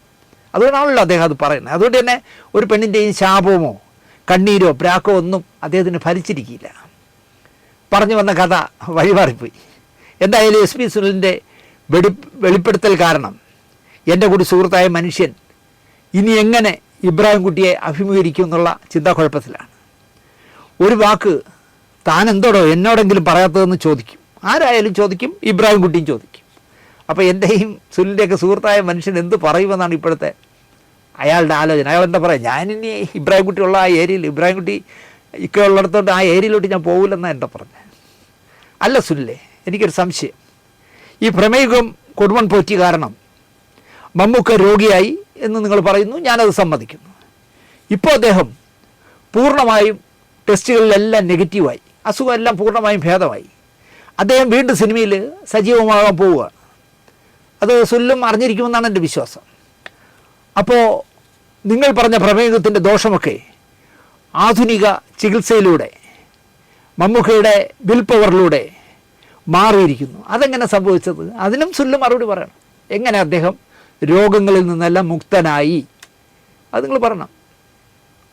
അതുകൊണ്ടാണല്ലോ അദ്ദേഹം അത് പറയുന്നത്. അതുകൊണ്ട് തന്നെ ഒരു പെണ്ണിൻ്റെയും ശാപമോ കണ്ണീരോ പ്രാക്കോ ഒന്നും അദ്ദേഹത്തിന് ഫലിച്ചിരിക്കില്ല. പറഞ്ഞു വന്ന കഥ വഴിമാറിപ്പോയി. എന്തായാലും എസ് പി സുനിലിൻ്റെ വെളിപ്പെടുത്തൽ കാരണം എൻ്റെ കൂടി സുഹൃത്തായ മനുഷ്യൻ ഇനി എങ്ങനെ ഇബ്രാഹിം കുട്ടിയെ അഭിമുഖീകരിക്കും എന്നുള്ള ചിന്താക്കുഴപ്പത്തിലാണ്. ഒരു വാക്ക് താൻ എന്തോടോ എന്നോടെങ്കിലും പറയാത്തതെന്ന് ചോദിക്കും, ആരായാലും ചോദിക്കും, ഇബ്രാഹിം കുട്ടിയും ചോദിക്കും. അപ്പോൾ എൻ്റെയും സുനിലിൻ്റെയൊക്കെ സുഹൃത്തായ മനുഷ്യൻ എന്ത് പറയുമെന്നാണ് ഇപ്പോഴത്തെ അയാളുടെ ആലോചന. അയാൾ എന്താ പറയുക, ഞാനിനി ഇബ്രാഹിം കുട്ടി ഉള്ള ആ ഏരിയയിൽ, ഇബ്രാഹിം കുട്ടി ഇക്ക ഉള്ളിടത്തോട്ട് ആ ഏരിയയിലോട്ട് ഞാൻ പോകില്ലെന്നാണ് എൻ്റെ പറഞ്ഞത്. അല്ല സുനിലെ, എനിക്കൊരു സംശയം. ഈ പ്രമേഹം കൊടുമൺ പോറ്റി കാരണം മമ്മൂക്ക രോഗിയായി എന്ന് നിങ്ങൾ പറയുന്നു, ഞാനത് സമ്മതിക്കുന്നു. ഇപ്പോൾ അദ്ദേഹം പൂർണ്ണമായും ടെസ്റ്റുകളിലെല്ലാം നെഗറ്റീവായി, അസുഖമെല്ലാം പൂർണ്ണമായും ഭേദമായി. അദ്ദേഹം വീണ്ടും സിനിമയിൽ സജീവമാകാൻ പോവുകയാണ്. അത് സുല്ലും അറിഞ്ഞിരിക്കുമെന്നാണ് എൻ്റെ വിശ്വാസം. അപ്പോൾ നിങ്ങൾ പറഞ്ഞ പ്രമേഹത്തിൻ്റെ ദോഷമൊക്കെ ആധുനിക ചികിത്സയിലൂടെ, മമ്മൂക്കയുടെ വിൽ പവറിലൂടെ മാറിയിരിക്കുന്നു. അതെങ്ങനെ സംഭവിച്ചത്? അതിനും സുല്ല് മറുപടി പറയണം. എങ്ങനെ അദ്ദേഹം രോഗങ്ങളിൽ നിന്നെല്ലാം മുക്തനായി, അത് നിങ്ങൾ പറയണം.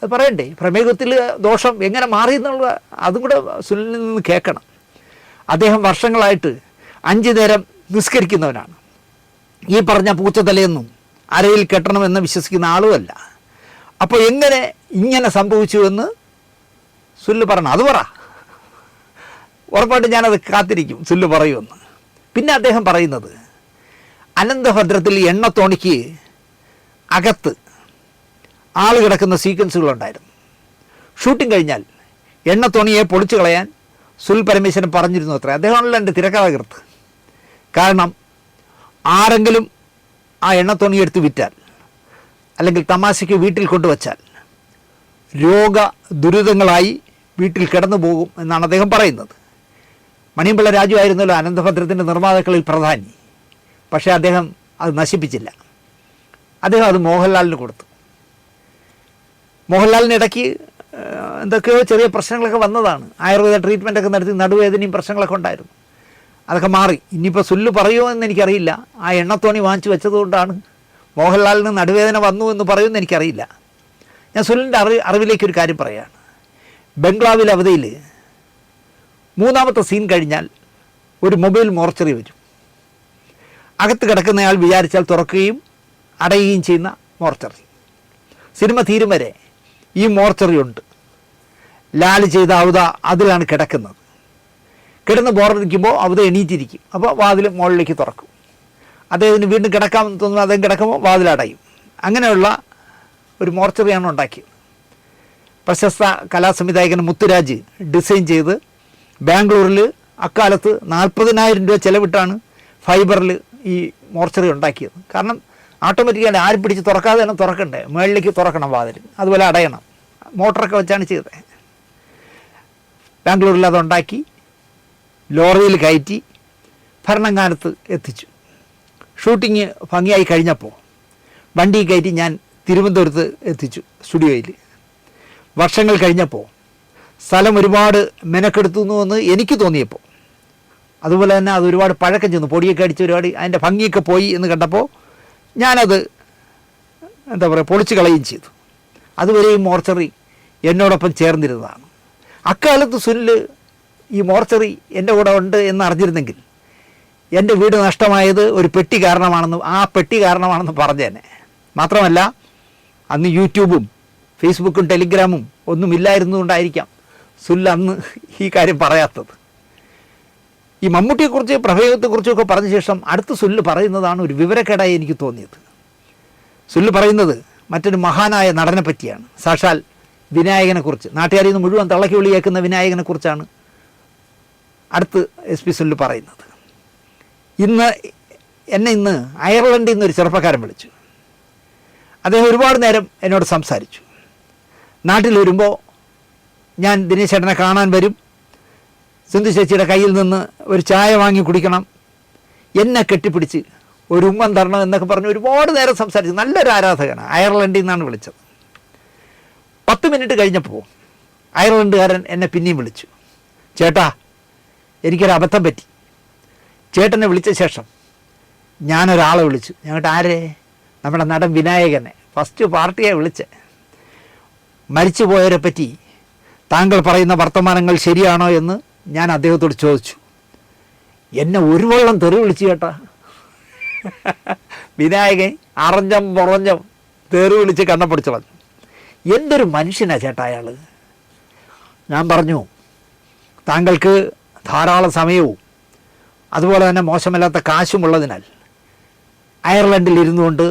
അത് പറയണ്ടേ? പ്രമേഹത്തിൽ ദോഷം എങ്ങനെ മാറി എന്നുള്ള അതും കൂടെ സുല്ലിൽ നിന്ന് കേൾക്കണം. അദ്ദേഹം വർഷങ്ങളായിട്ട് 5 നേരം നിസ്കരിക്കുന്നവനാണ്. ഈ പറഞ്ഞ പൂച്ചതലയൊന്നും അരയിൽ കെട്ടണമെന്ന് വിശ്വസിക്കുന്ന ആളുമല്ല. അപ്പോൾ എങ്ങനെ ഇങ്ങനെ സംഭവിച്ചു എന്ന് സുല്ല് പറയണം. അത് പറ, ഉറപ്പായിട്ട് ഞാനത് കാത്തിരിക്കും സുല്ല് പറയുമെന്ന്. പിന്നെ അദ്ദേഹം പറയുന്നത്, അനന്തഭദ്രത്തിൽ എണ്ണത്തോണിക്ക് അകത്ത് ആൾ കിടക്കുന്ന സീക്വൻസുകളുണ്ടായിരുന്നു. ഷൂട്ടിംഗ് കഴിഞ്ഞാൽ എണ്ണത്തോണിയെ പൊളിച്ചു കളയാൻ സുൽ പരമേശ്വരൻ പറഞ്ഞിരുന്നു അത്ര. അദ്ദേഹമാണല്ലോ എൻ്റെ തിരക്കഥാകൃത്ത്. കാരണം ആരെങ്കിലും ആ എണ്ണത്തോണി എടുത്ത് വിറ്റാൽ അല്ലെങ്കിൽ തമാശയ്ക്ക് വീട്ടിൽ കൊണ്ടുവച്ചാൽ രോഗ ദുരിതങ്ങളായി വീട്ടിൽ കിടന്നു പോകും എന്നാണ് അദ്ദേഹം പറയുന്നത്. മണിയമ്പിള്ള രാജു ആയിരുന്നല്ലോ അനന്തഭദ്രത്തിൻ്റെ നിർമ്മാതാക്കളിൽ പ്രധാനി. പക്ഷേ അദ്ദേഹം അത് നശിപ്പിച്ചില്ല. അദ്ദേഹം അത് മോഹൻലാലിന് കൊടുത്തു. മോഹൻലാലിന് ഇടയ്ക്ക് എന്തൊക്കെയോ ചെറിയ പ്രശ്നങ്ങളൊക്കെ വന്നതാണ്. ആയുർവേദ ട്രീറ്റ്മെൻറ്റൊക്കെ നടത്തി നടുവേദനയും പ്രശ്നങ്ങളൊക്കെ ഉണ്ടായിരുന്നു. അതൊക്കെ മാറി. ഇനിയിപ്പോൾ സുല്ല് പറയുമോ എന്ന് എനിക്കറിയില്ല. ആ എണ്ണത്തോണി വാങ്ങിച്ചു വെച്ചതുകൊണ്ടാണ് മോഹൻലാലിന് നടുവേദന വന്നു എന്ന് പറയുമെന്ന് എനിക്കറിയില്ല. ഞാൻ സുല്ലിൻ്റെ അറിവിലേക്കൊരു കാര്യം പറയുകയാണ്. ബംഗ്ലാവിൽ അവധിയിൽ 3ാമത്തെ സീൻ കഴിഞ്ഞാൽ ഒരു മൊബൈൽ മോർച്ചറി വരും. അകത്ത് കിടക്കുന്നയാൾ വിചാരിച്ചാൽ തുറക്കുകയും അടയുകയും ചെയ്യുന്ന മോർച്ചറി. സിനിമ തീരും വരെ ഈ മോർച്ചറി ഉണ്ട്. ലാൽ ചെയ്ത അവത അതിലാണ് കിടക്കുന്നത്. കിടന്ന് ബോറടിക്കുമ്പോൾ അവത എണീറ്റിരിക്കും. അപ്പോൾ വാതിൽ മുകളിലേക്ക് തുറക്കും. അദ്ദേഹത്തിന് വീണ്ടും കിടക്കാമെന്ന് തോന്നുമ്പോൾ അദ്ദേഹം കിടക്കുമ്പോൾ വാതിലടയും. അങ്ങനെയുള്ള ഒരു മോർച്ചറിയാണ് ഉണ്ടാക്കിയത്. പ്രശസ്ത കലാസംവിധായകൻ മുത്തുരാജ് ഡിസൈൻ ചെയ്ത് ബാംഗ്ലൂരിൽ അക്കാലത്ത് 40,000 രൂപ ചിലവിട്ടാണ് ഫൈബറിൽ ഈ മോർച്ചറി ഉണ്ടാക്കിയത്. കാരണം ഓട്ടോമാറ്റിക്കായിട്ട് ആരും പിടിച്ച് തുറക്കാതെ തന്നെ തുറക്കണ്ടേ, മുകളിലേക്ക് തുറക്കണം വാതിൽ, അതുപോലെ അടയണം. മോട്ടറൊക്കെ വെച്ചാണ് ചെയ്തത്. ബാംഗ്ലൂരിൽ അതുണ്ടാക്കി ലോറിയിൽ കയറ്റി ഭരണങ്ങാനത്ത് എത്തിച്ചു. ഷൂട്ടിങ് ഭംഗിയായി കഴിഞ്ഞപ്പോൾ വണ്ടി കയറ്റി ഞാൻ തിരുവനന്തപുരത്ത് എത്തിച്ചു സ്റ്റുഡിയോയിൽ. വർഷങ്ങൾ കഴിഞ്ഞപ്പോൾ സ്ഥലം ഒരുപാട് മെനക്കെടുത്തു എന്ന് എനിക്ക് തോന്നിയപ്പോൾ, അതുപോലെ തന്നെ അത് ഒരുപാട് പഴക്കം ചെന്നു, പൊടിയൊക്കെ അടിച്ച് ഒരുപാട് അതിൻ്റെ ഭംഗിയൊക്കെ പോയി എന്ന് കണ്ടപ്പോൾ ഞാനത് എന്താ പറയുക പൊളിച്ച് കളയുകയും ചെയ്തു. അതുവരെ ഈ മോർച്ചറി എന്നോടൊപ്പം ചേർന്നിരുന്നതാണ്. അക്കാലത്ത് സുനിൽ ഈ മോർച്ചറി എൻ്റെ കൂടെ ഉണ്ട് എന്ന് അറിഞ്ഞിരുന്നെങ്കിൽ എൻ്റെ വീട് നഷ്ടമായത് ഒരു പെട്ടി കാരണമാണെന്ന് പറഞ്ഞേനെ. മാത്രമല്ല അന്ന് യൂട്യൂബും ഫേസ്ബുക്കും ടെലിഗ്രാമും ഒന്നും ഇല്ലായിരുന്നുകൊണ്ടായിരിക്കാം സുനിൽ അന്ന് ഈ കാര്യം പറയാത്തത്. ഈ മമ്മൂട്ടിയെക്കുറിച്ച് പ്രമേഹത്തെക്കുറിച്ചൊക്കെ പറഞ്ഞ ശേഷം അടുത്ത സുനിൽ പറയുന്നതാണ് ഒരു വിവരക്കേടായി എനിക്ക് തോന്നിയത്. സുനിൽ പറയുന്നത് മറ്റൊരു മഹാനായ നടനെ പറ്റിയാണ്. സാക്ഷാൽ വിനായകനെക്കുറിച്ച്, നാട്ടുകാരിൽ നിന്ന് മുഴുവൻ തള്ളക്കി വിളിയേക്കുന്ന വിനായകനെക്കുറിച്ചാണ് അടുത്ത് SP സുനിൽ പറയുന്നത്. എന്നെ അയർലൻഡിൽ നിന്നൊരു ചെറുപ്പക്കാരൻ വിളിച്ചു. അദ്ദേഹം ഒരുപാട് നേരം എന്നോട് സംസാരിച്ചു. നാട്ടിൽ വരുമ്പോൾ ഞാൻ ദിനേശ് ചേട്ടനെ കാണാൻ വരും, സിന്ധു ചേച്ചിയുടെ കയ്യിൽ നിന്ന് ഒരു ചായ വാങ്ങി കുടിക്കണം, എന്നെ കെട്ടിപ്പിടിച്ച് ഒരു ഉമ്മൻ തരണം എന്നൊക്കെ പറഞ്ഞ് ഒരുപാട് നേരം സംസാരിച്ചു. നല്ലൊരു ആരാധകനാണ്. അയർലൻഡിൽ നിന്നാണ് വിളിച്ചത്. 10 മിനിറ്റ് കഴിഞ്ഞപ്പോൾ അയർലൻഡുകാരൻ എന്നെ പിന്നെയും വിളിച്ചു. ചേട്ടാ, എനിക്കൊരു അബദ്ധം പറ്റി. ചേട്ടനെ വിളിച്ച ശേഷം ഞാനൊരാളെ വിളിച്ചു. ഞങ്ങളുടെ ആരെ? നമ്മുടെ നടൻ വിനായകനെ. ഫസ്റ്റ് പാർട്ടിയെ വിളിച്ച് മരിച്ചു പോയവരെ പറ്റി താങ്കൾ പറയുന്ന വർത്തമാനങ്ങൾ ശരിയാണോ എന്ന് ഞാൻ അദ്ദേഹത്തോട് ചോദിച്ചു. എന്നെ ഒരു വെള്ളം തെറി വിളിച്ചു ചേട്ടാ. വിനായകൻ അറഞ്ഞം പുറഞ്ഞം തെറി വിളിച്ച് കണ്ണപ്പൊടിച്ചു കളഞ്ഞു. എന്തൊരു മനുഷ്യനാണ് ചേട്ടാ അയാൾ. ഞാൻ പറഞ്ഞു, താങ്കൾക്ക് ധാരാളം സമയവും അതുപോലെ തന്നെ മോശമല്ലാത്ത കാശുമുള്ളതിനാൽ അയർലൻഡിൽ ഇരുന്നുകൊണ്ട്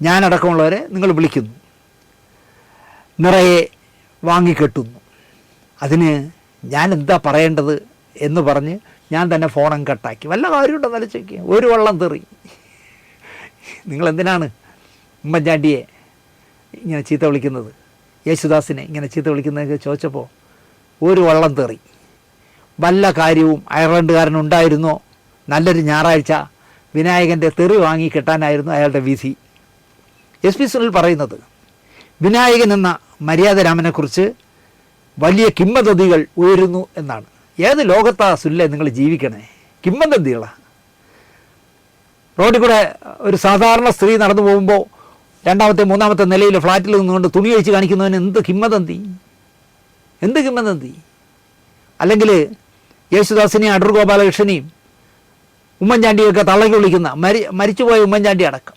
ഞാനടക്കമുള്ളവരെ നിങ്ങൾ വിളിക്കുന്നു, നിറയെ വാങ്ങിക്കെട്ടുന്നു, അതിന് ഞാൻ എന്താ പറയേണ്ടത് എന്ന് പറഞ്ഞ് ഞാൻ തന്നെ ഫോണും കട്ടാക്കി. വല്ല കാര്യമുണ്ടോ നിലച്ചേക്ക്? ഒരു വള്ളം തെറി. നിങ്ങളെന്തിനാണ് ഉമ്മൻചാണ്ടിയെ ഇങ്ങനെ ചീത്ത വിളിക്കുന്നത്, യേശുദാസിനെ ഇങ്ങനെ ചീത്ത വിളിക്കുന്നതൊക്കെ ചോദിച്ചപ്പോൾ ഒരു വള്ളം തെറി. വല്ല കാര്യവും അയർലൻഡുകാരനുണ്ടായിരുന്നോ? നല്ലൊരു ഞായറാഴ്ച വിനായകൻ്റെ തെറി വാങ്ങി കെട്ടാനായിരുന്നു അയാളുടെ വിധി. SP സുനിൽ പറയുന്നത് വിനായകൻ എന്ന മര്യാദരാമനെക്കുറിച്ച് വലിയ കിംവദന്തികൾ ഉയരുന്നു എന്നാണ്. ഏത് ലോകത്താ സുല്ലേ നിങ്ങൾ ജീവിക്കണേ? കിംവദന്തികളാ. റോഡിൽ കൂടെ ഒരു സാധാരണ സ്ത്രീ നടന്നു പോകുമ്പോൾ രണ്ടാമത്തെ മൂന്നാമത്തെ നിലയിൽ ഫ്ലാറ്റിൽ നിന്നുകൊണ്ട് തുണി അഴിച്ച് കാണിക്കുന്നതിന് എന്ത് കിംവദന്തി? അല്ലെങ്കിൽ യേശുദാസിനെയും അടൂർ ഗോപാലകൃഷ്ണനെയും ഉമ്മൻചാണ്ടിയൊക്കെ തള്ളയ്ക്ക് വിളിക്കുന്ന മരിച്ചുപോയ ഉമ്മൻചാണ്ടി അടക്കം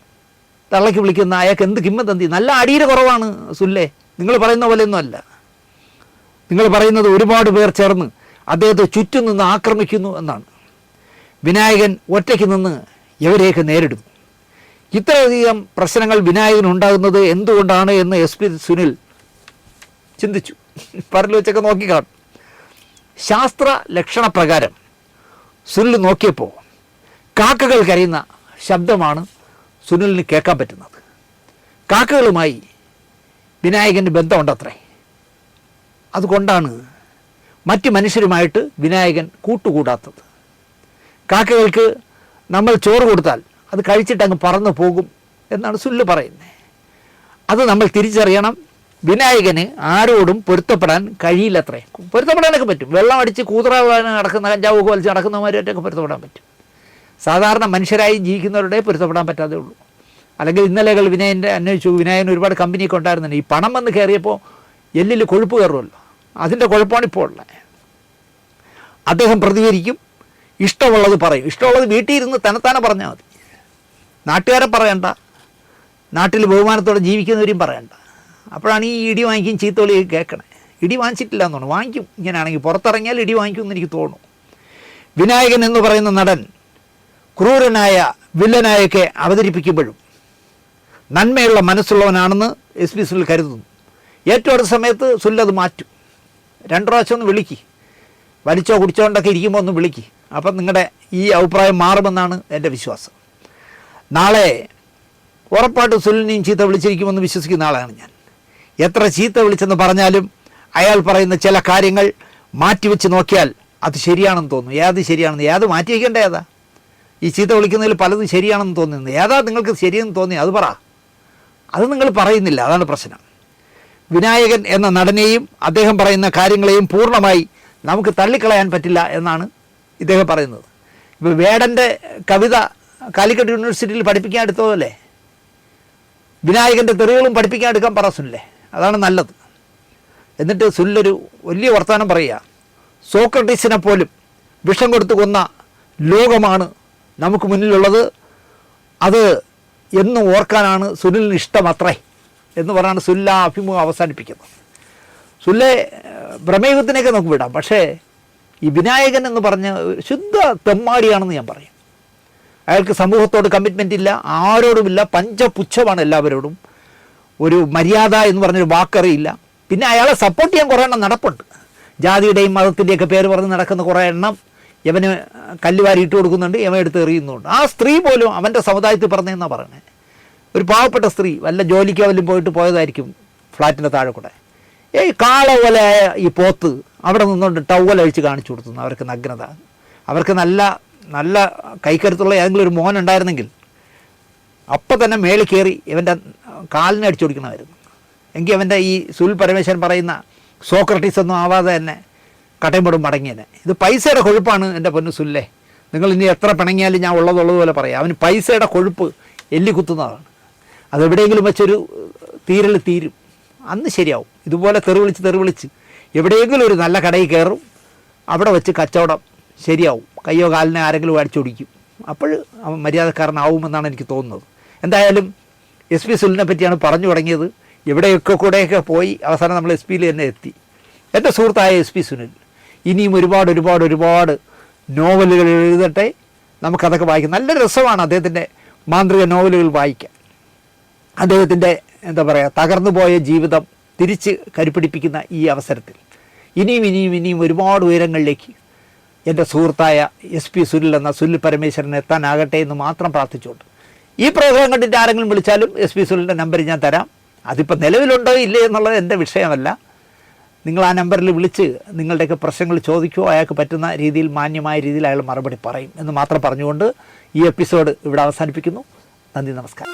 തള്ളയ്ക്ക് വിളിക്കുന്ന അയാൾക്ക് എന്ത് കിംവദന്തി? നല്ല അടിയുടെ കുറവാണ് സുല്ലേ. നിങ്ങൾ പറയുന്ന പോലെയൊന്നും അല്ല. നിങ്ങൾ പറയുന്നത് ഒരുപാട് പേർ ചേർന്ന് അദ്ദേഹത്തെ ചുറ്റും നിന്ന് ആക്രമിക്കുന്നു എന്നാണ്. വിനായകൻ ഒറ്റയ്ക്ക് നിന്ന് ഇവരെയൊക്കെ നേരിടുന്നു. ഇത്രയധികം പ്രശ്നങ്ങൾ വിനായകനുണ്ടാകുന്നത് എന്തുകൊണ്ടാണ് എന്ന് SP സുനിൽ ചിന്തിച്ചു. പറഞ്ഞു വെച്ചൊക്കെ നോക്കിക്കാണും. ശാസ്ത്ര ലക്ഷണപ്രകാരം സുനിൽ നോക്കിയപ്പോൾ കാക്കകൾ കരയുന്ന ശബ്ദമാണ് സുനിലിന് കേൾക്കാൻ പറ്റുന്നത്. കാക്കകളുമായി വിനായകന് ബന്ധമുണ്ടത്രേ. അതുകൊണ്ടാണ് മറ്റ് മനുഷ്യരുമായിട്ട് വിനായകൻ കൂട്ടുകൂടാത്തത്. കാക്കകൾക്ക് നമ്മൾ ചോറ് കൊടുത്താൽ അത് കഴിച്ചിട്ട് അങ്ങ് പറന്നു പോകും എന്നാണ് സുനിൽ പറയുന്നത്. അത് നമ്മൾ തിരിച്ചറിയണം. വിനായകന് ആരോടും പൊരുത്തപ്പെടാൻ കഴിയില്ലത്രേ. പൊരുത്തപ്പെടാനൊക്കെ പറ്റും. വെള്ളം അടിച്ച് കൂതറ നടക്കുന്ന കഞ്ചാവൊക്കെ വലിച്ച് നടക്കുന്നവരുമായിട്ടൊക്കെ പൊരുത്തപ്പെടാൻ പറ്റും. സാധാരണ മനുഷ്യരായി ജീവിക്കുന്നവരുടെ പൊരുത്തപ്പെടാൻ പറ്റാതെ ഉള്ളൂ. അല്ലെങ്കിൽ ഇന്നലെകൾ വിനയൻ്റെ അന്വേഷിച്ചു. വിനായകൻ ഒരുപാട് കമ്പനിയൊക്കെ ഉണ്ടായിരുന്നുണ്ട്. ഈ പണം വന്ന് കയറിയപ്പോൾ എല്ലിൽ കൊഴുപ്പ് കയറുമല്ലോ, അതിൻ്റെ കുഴപ്പമാണ് ഇപ്പോൾ ഉള്ളത്. അദ്ദേഹം പ്രതികരിക്കും, ഇഷ്ടമുള്ളത് പറയും. ഇഷ്ടമുള്ളത് വീട്ടിൽ ഇരുന്ന് തന്നെത്താനെ പറഞ്ഞാൽ മതി. നാട്ടുകാരെ പറയണ്ട, നാട്ടിൽ ബഹുമാനത്തോടെ ജീവിക്കുന്നവരെയും പറയണ്ട. അപ്പോഴാണ് ഈ ഇടി വാങ്ങിക്കും ചീത്തോളി കേൾക്കണേ. ഇടി വാങ്ങിച്ചിട്ടില്ല എന്ന് തോന്നുന്നു, വാങ്ങിക്കും. ഇങ്ങനെയാണെങ്കിൽ പുറത്തിറങ്ങിയാൽ ഇടി വാങ്ങിക്കുമെന്ന് എനിക്ക് തോന്നുന്നു. വിനായകൻ എന്ന് പറയുന്ന നടൻ ക്രൂരനായ വില്ലനായൊക്കെ അവതരിപ്പിക്കുമ്പോഴും നന്മയുള്ള മനസ്സുള്ളവനാണെന്ന് SP സുനിൽ കരുതുന്നു. ഏറ്റവും അടുത്ത സമയത്ത് സുനിൽ അത് മാറ്റും. 2 പ്രാവശ്യം ഒന്ന് വിളിക്ക്, വലിച്ചോ കുടിച്ചോണ്ടൊക്കെ ഇരിക്കുമ്പോൾ ഒന്ന് വിളിക്ക്. അപ്പം നിങ്ങളുടെ ഈ അഭിപ്രായം മാറുമെന്നാണ് എൻ്റെ വിശ്വാസം. നാളെ ഉറപ്പായിട്ട് സുനിലിനെയും ചീത്ത വിളിച്ചിരിക്കുമെന്ന് വിശ്വസിക്കുന്ന ആളാണ് ഞാൻ. എത്ര ചീത്ത വിളിച്ചെന്ന് പറഞ്ഞാലും അയാൾ പറയുന്ന ചില കാര്യങ്ങൾ മാറ്റിവെച്ച് നോക്കിയാൽ അത് ശരിയാണെന്ന് തോന്നുന്നു. ഏത് ശരിയാണെന്ന്, ഏത് മാറ്റി വയ്ക്കേണ്ട ഏതാ? ഈ ചീത്ത വിളിക്കുന്നതിൽ പലതും ശരിയാണെന്ന് തോന്നുന്നത്. ഏതാ നിങ്ങൾക്ക് ശരിയെന്ന് തോന്നി അത് പറ. അത് നിങ്ങൾ പറയുന്നില്ല, അതാണ് പ്രശ്നം. വിനായകൻ എന്ന നടനെയും അദ്ദേഹം പറയുന്ന കാര്യങ്ങളെയും പൂർണ്ണമായി നമുക്ക് തള്ളിക്കളയാൻ പറ്റില്ല എന്നാണ് ഇദ്ദേഹം പറയുന്നത്. ഇപ്പോൾ വേടൻ്റെ കവിത കാലിക്കറ്റ് യൂണിവേഴ്സിറ്റിയിൽ പഠിപ്പിക്കാൻ എടുത്തതല്ലേ, വിനായകൻ്റെ തെറികളും പഠിപ്പിക്കാൻ എടുക്കാൻ പറ സുനിലെ, അതാണ് നല്ലത്. എന്നിട്ട് സുനിലൊരു വലിയ വർത്തമാനം പറയുക, സോക്രട്ടീസിനെ പോലും വിഷം കൊടുത്തു കൊന്ന ലോകമാണ് നമുക്ക് മുന്നിലുള്ളത്, അത് എന്നും ഓർക്കാനാണ് സുനിലിന് ഇഷ്ടമത്രേ എന്ന് പറഞ്ഞാണ് സുനിൽ ആ അഭിമുഖം അവസാനിപ്പിക്കുന്നത്. സുനിലെ ബ്രഹ്മയുഗത്തിനൊക്കെ നമുക്ക് വിടാം, പക്ഷേ ഈ വിനായകൻ എന്ന് പറഞ്ഞ ശുദ്ധ തെമ്മാടിയാണെന്ന് ഞാൻ പറയും. അയാൾക്ക് സമൂഹത്തോട് കമ്മിറ്റ്മെൻ്റ് ഇല്ല, ആരോടുമില്ല, പഞ്ചപുച്ഛമാണ് എല്ലാവരോടും. ഒരു മര്യാദ എന്ന് പറഞ്ഞൊരു വാക്കറിയില്ല. പിന്നെ അയാളെ സപ്പോർട്ട് ചെയ്യാൻ കുറേ എണ്ണം നടപ്പുണ്ട്. ജാതിയുടെയും മതത്തിൻ്റെയൊക്കെ പേര് പറഞ്ഞ് നടക്കുന്ന കുറേ എണ്ണം യവന് കല്ലുവാരി ഇട്ട് കൊടുക്കുന്നുണ്ട്, യവൻ എടുത്ത് എറിയുന്നുണ്ട്. ആ സ്ത്രീ പോലും അവൻ്റെ സമുദായത്തിൽ പറഞ്ഞതെന്നാണ് പറയണേ. ഒരു പാവപ്പെട്ട സ്ത്രീ വല്ല ജോലിക്കോ വല്ലതും പോയതായിരിക്കും ഫ്ലാറ്റിൻ്റെ താഴെ കൂടെ. കാള പോലെ ഈ പോത്ത് അവിടെ നിന്നുകൊണ്ട് ടവൽ അഴിച്ച് കാണിച്ചു കൊടുത്തുന്നു. അവർക്ക് നഗ്നത. അവർക്ക് നല്ല നല്ല കൈക്കരുത്തുള്ള ഏതെങ്കിലും ഒരു മോൻ ഉണ്ടായിരുന്നെങ്കിൽ അപ്പം തന്നെ മേളിൽ കയറി ഇവൻ്റെ കാലിനെ അടിച്ചു കൊടുക്കണമായിരുന്നു. എങ്കിൽ അവൻ്റെ ഈ സുനിൽ പരമേശ്വരൻ പറയുന്ന സോക്രട്ടീസ് ഒന്നും ആവാതെ തന്നെ കട്ടയുമ്പോടും മടങ്ങിയനെ. ഇത് പൈസയുടെ കൊഴുപ്പാണ് എൻ്റെ പൊന്നു സുല്ലേ. നിങ്ങൾ ഇനി എത്ര പിണങ്ങിയാലും ഞാൻ ഉള്ളതുപോലെ പറയാം. അവന് പൈസയുടെ കൊഴുപ്പ് എല്ലി കുത്തുന്നതാണ്. അതെവിടെയെങ്കിലും വെച്ചൊരു തീരും, അന്ന് ശരിയാവും. ഇതുപോലെ തെറിവിളിച്ച് എവിടെയെങ്കിലും ഒരു നല്ല കടയിൽ കയറും, അവിടെ വെച്ച് കച്ചവടം ശരിയാവും. കയ്യോ കാലിനെ ആരെങ്കിലും അടിച്ചൊടിക്കും. അപ്പോൾ അവൻ മര്യാദക്കാരനാവുമെന്നാണ് എനിക്ക് തോന്നുന്നത്. എന്തായാലും SP സുനിലിനെ പറ്റിയാണ് പറഞ്ഞു തുടങ്ങിയത്. എവിടെയൊക്കെ കൂടെയൊക്കെ പോയി അവസാനം നമ്മൾ SP തന്നെ എത്തി. എൻ്റെ സുഹൃത്തായ SP സുനിൽ ഇനിയും ഒരുപാട് നോവലുകൾ എഴുതട്ടെ. നമുക്കതൊക്കെ വായിക്കാം. നല്ല രസമാണ് അദ്ദേഹത്തിൻ്റെ മാന്ത്രിക നോവലുകൾ വായിക്കാൻ. അദ്ദേഹത്തിൻ്റെ എന്താ പറയുക, തകർന്നു പോയ ജീവിതം തിരിച്ച് കരുപ്പിടിപ്പിക്കുന്ന ഈ അവസരത്തിൽ ഇനിയും ഒരുപാട് ഉയരങ്ങളിലേക്ക് എൻ്റെ സുഹൃത്തായ SP സുനിൽ എന്ന സുനിൽ പരമേശ്വരൻ എത്താനാകട്ടെ എന്ന് മാത്രം പ്രാർത്ഥിച്ചുകൊണ്ട് ഈ പ്രോഗ്രാം കണ്ടിട്ട് ആരെങ്കിലും വിളിച്ചാലും SP സുനിലിൻ്റെ നമ്പർ ഞാൻ തരാം. അതിപ്പോൾ നിലവിലുണ്ടോ ഇല്ലേ എന്നുള്ളത് എൻ്റെ വിഷയമല്ല. നിങ്ങൾ ആ നമ്പറിൽ വിളിച്ച് നിങ്ങളുടെയൊക്കെ പ്രശ്നങ്ങൾ ചോദിക്കുകയോ അയാൾക്ക് പറ്റുന്ന രീതിയിൽ മാന്യമായ രീതിയിൽ അയാൾ മറുപടി പറയും എന്ന് മാത്രം പറഞ്ഞുകൊണ്ട് ഈ എപ്പിസോഡ് ഇവിടെ അവസാനിപ്പിക്കുന്നു. നന്ദി, നമസ്കാരം.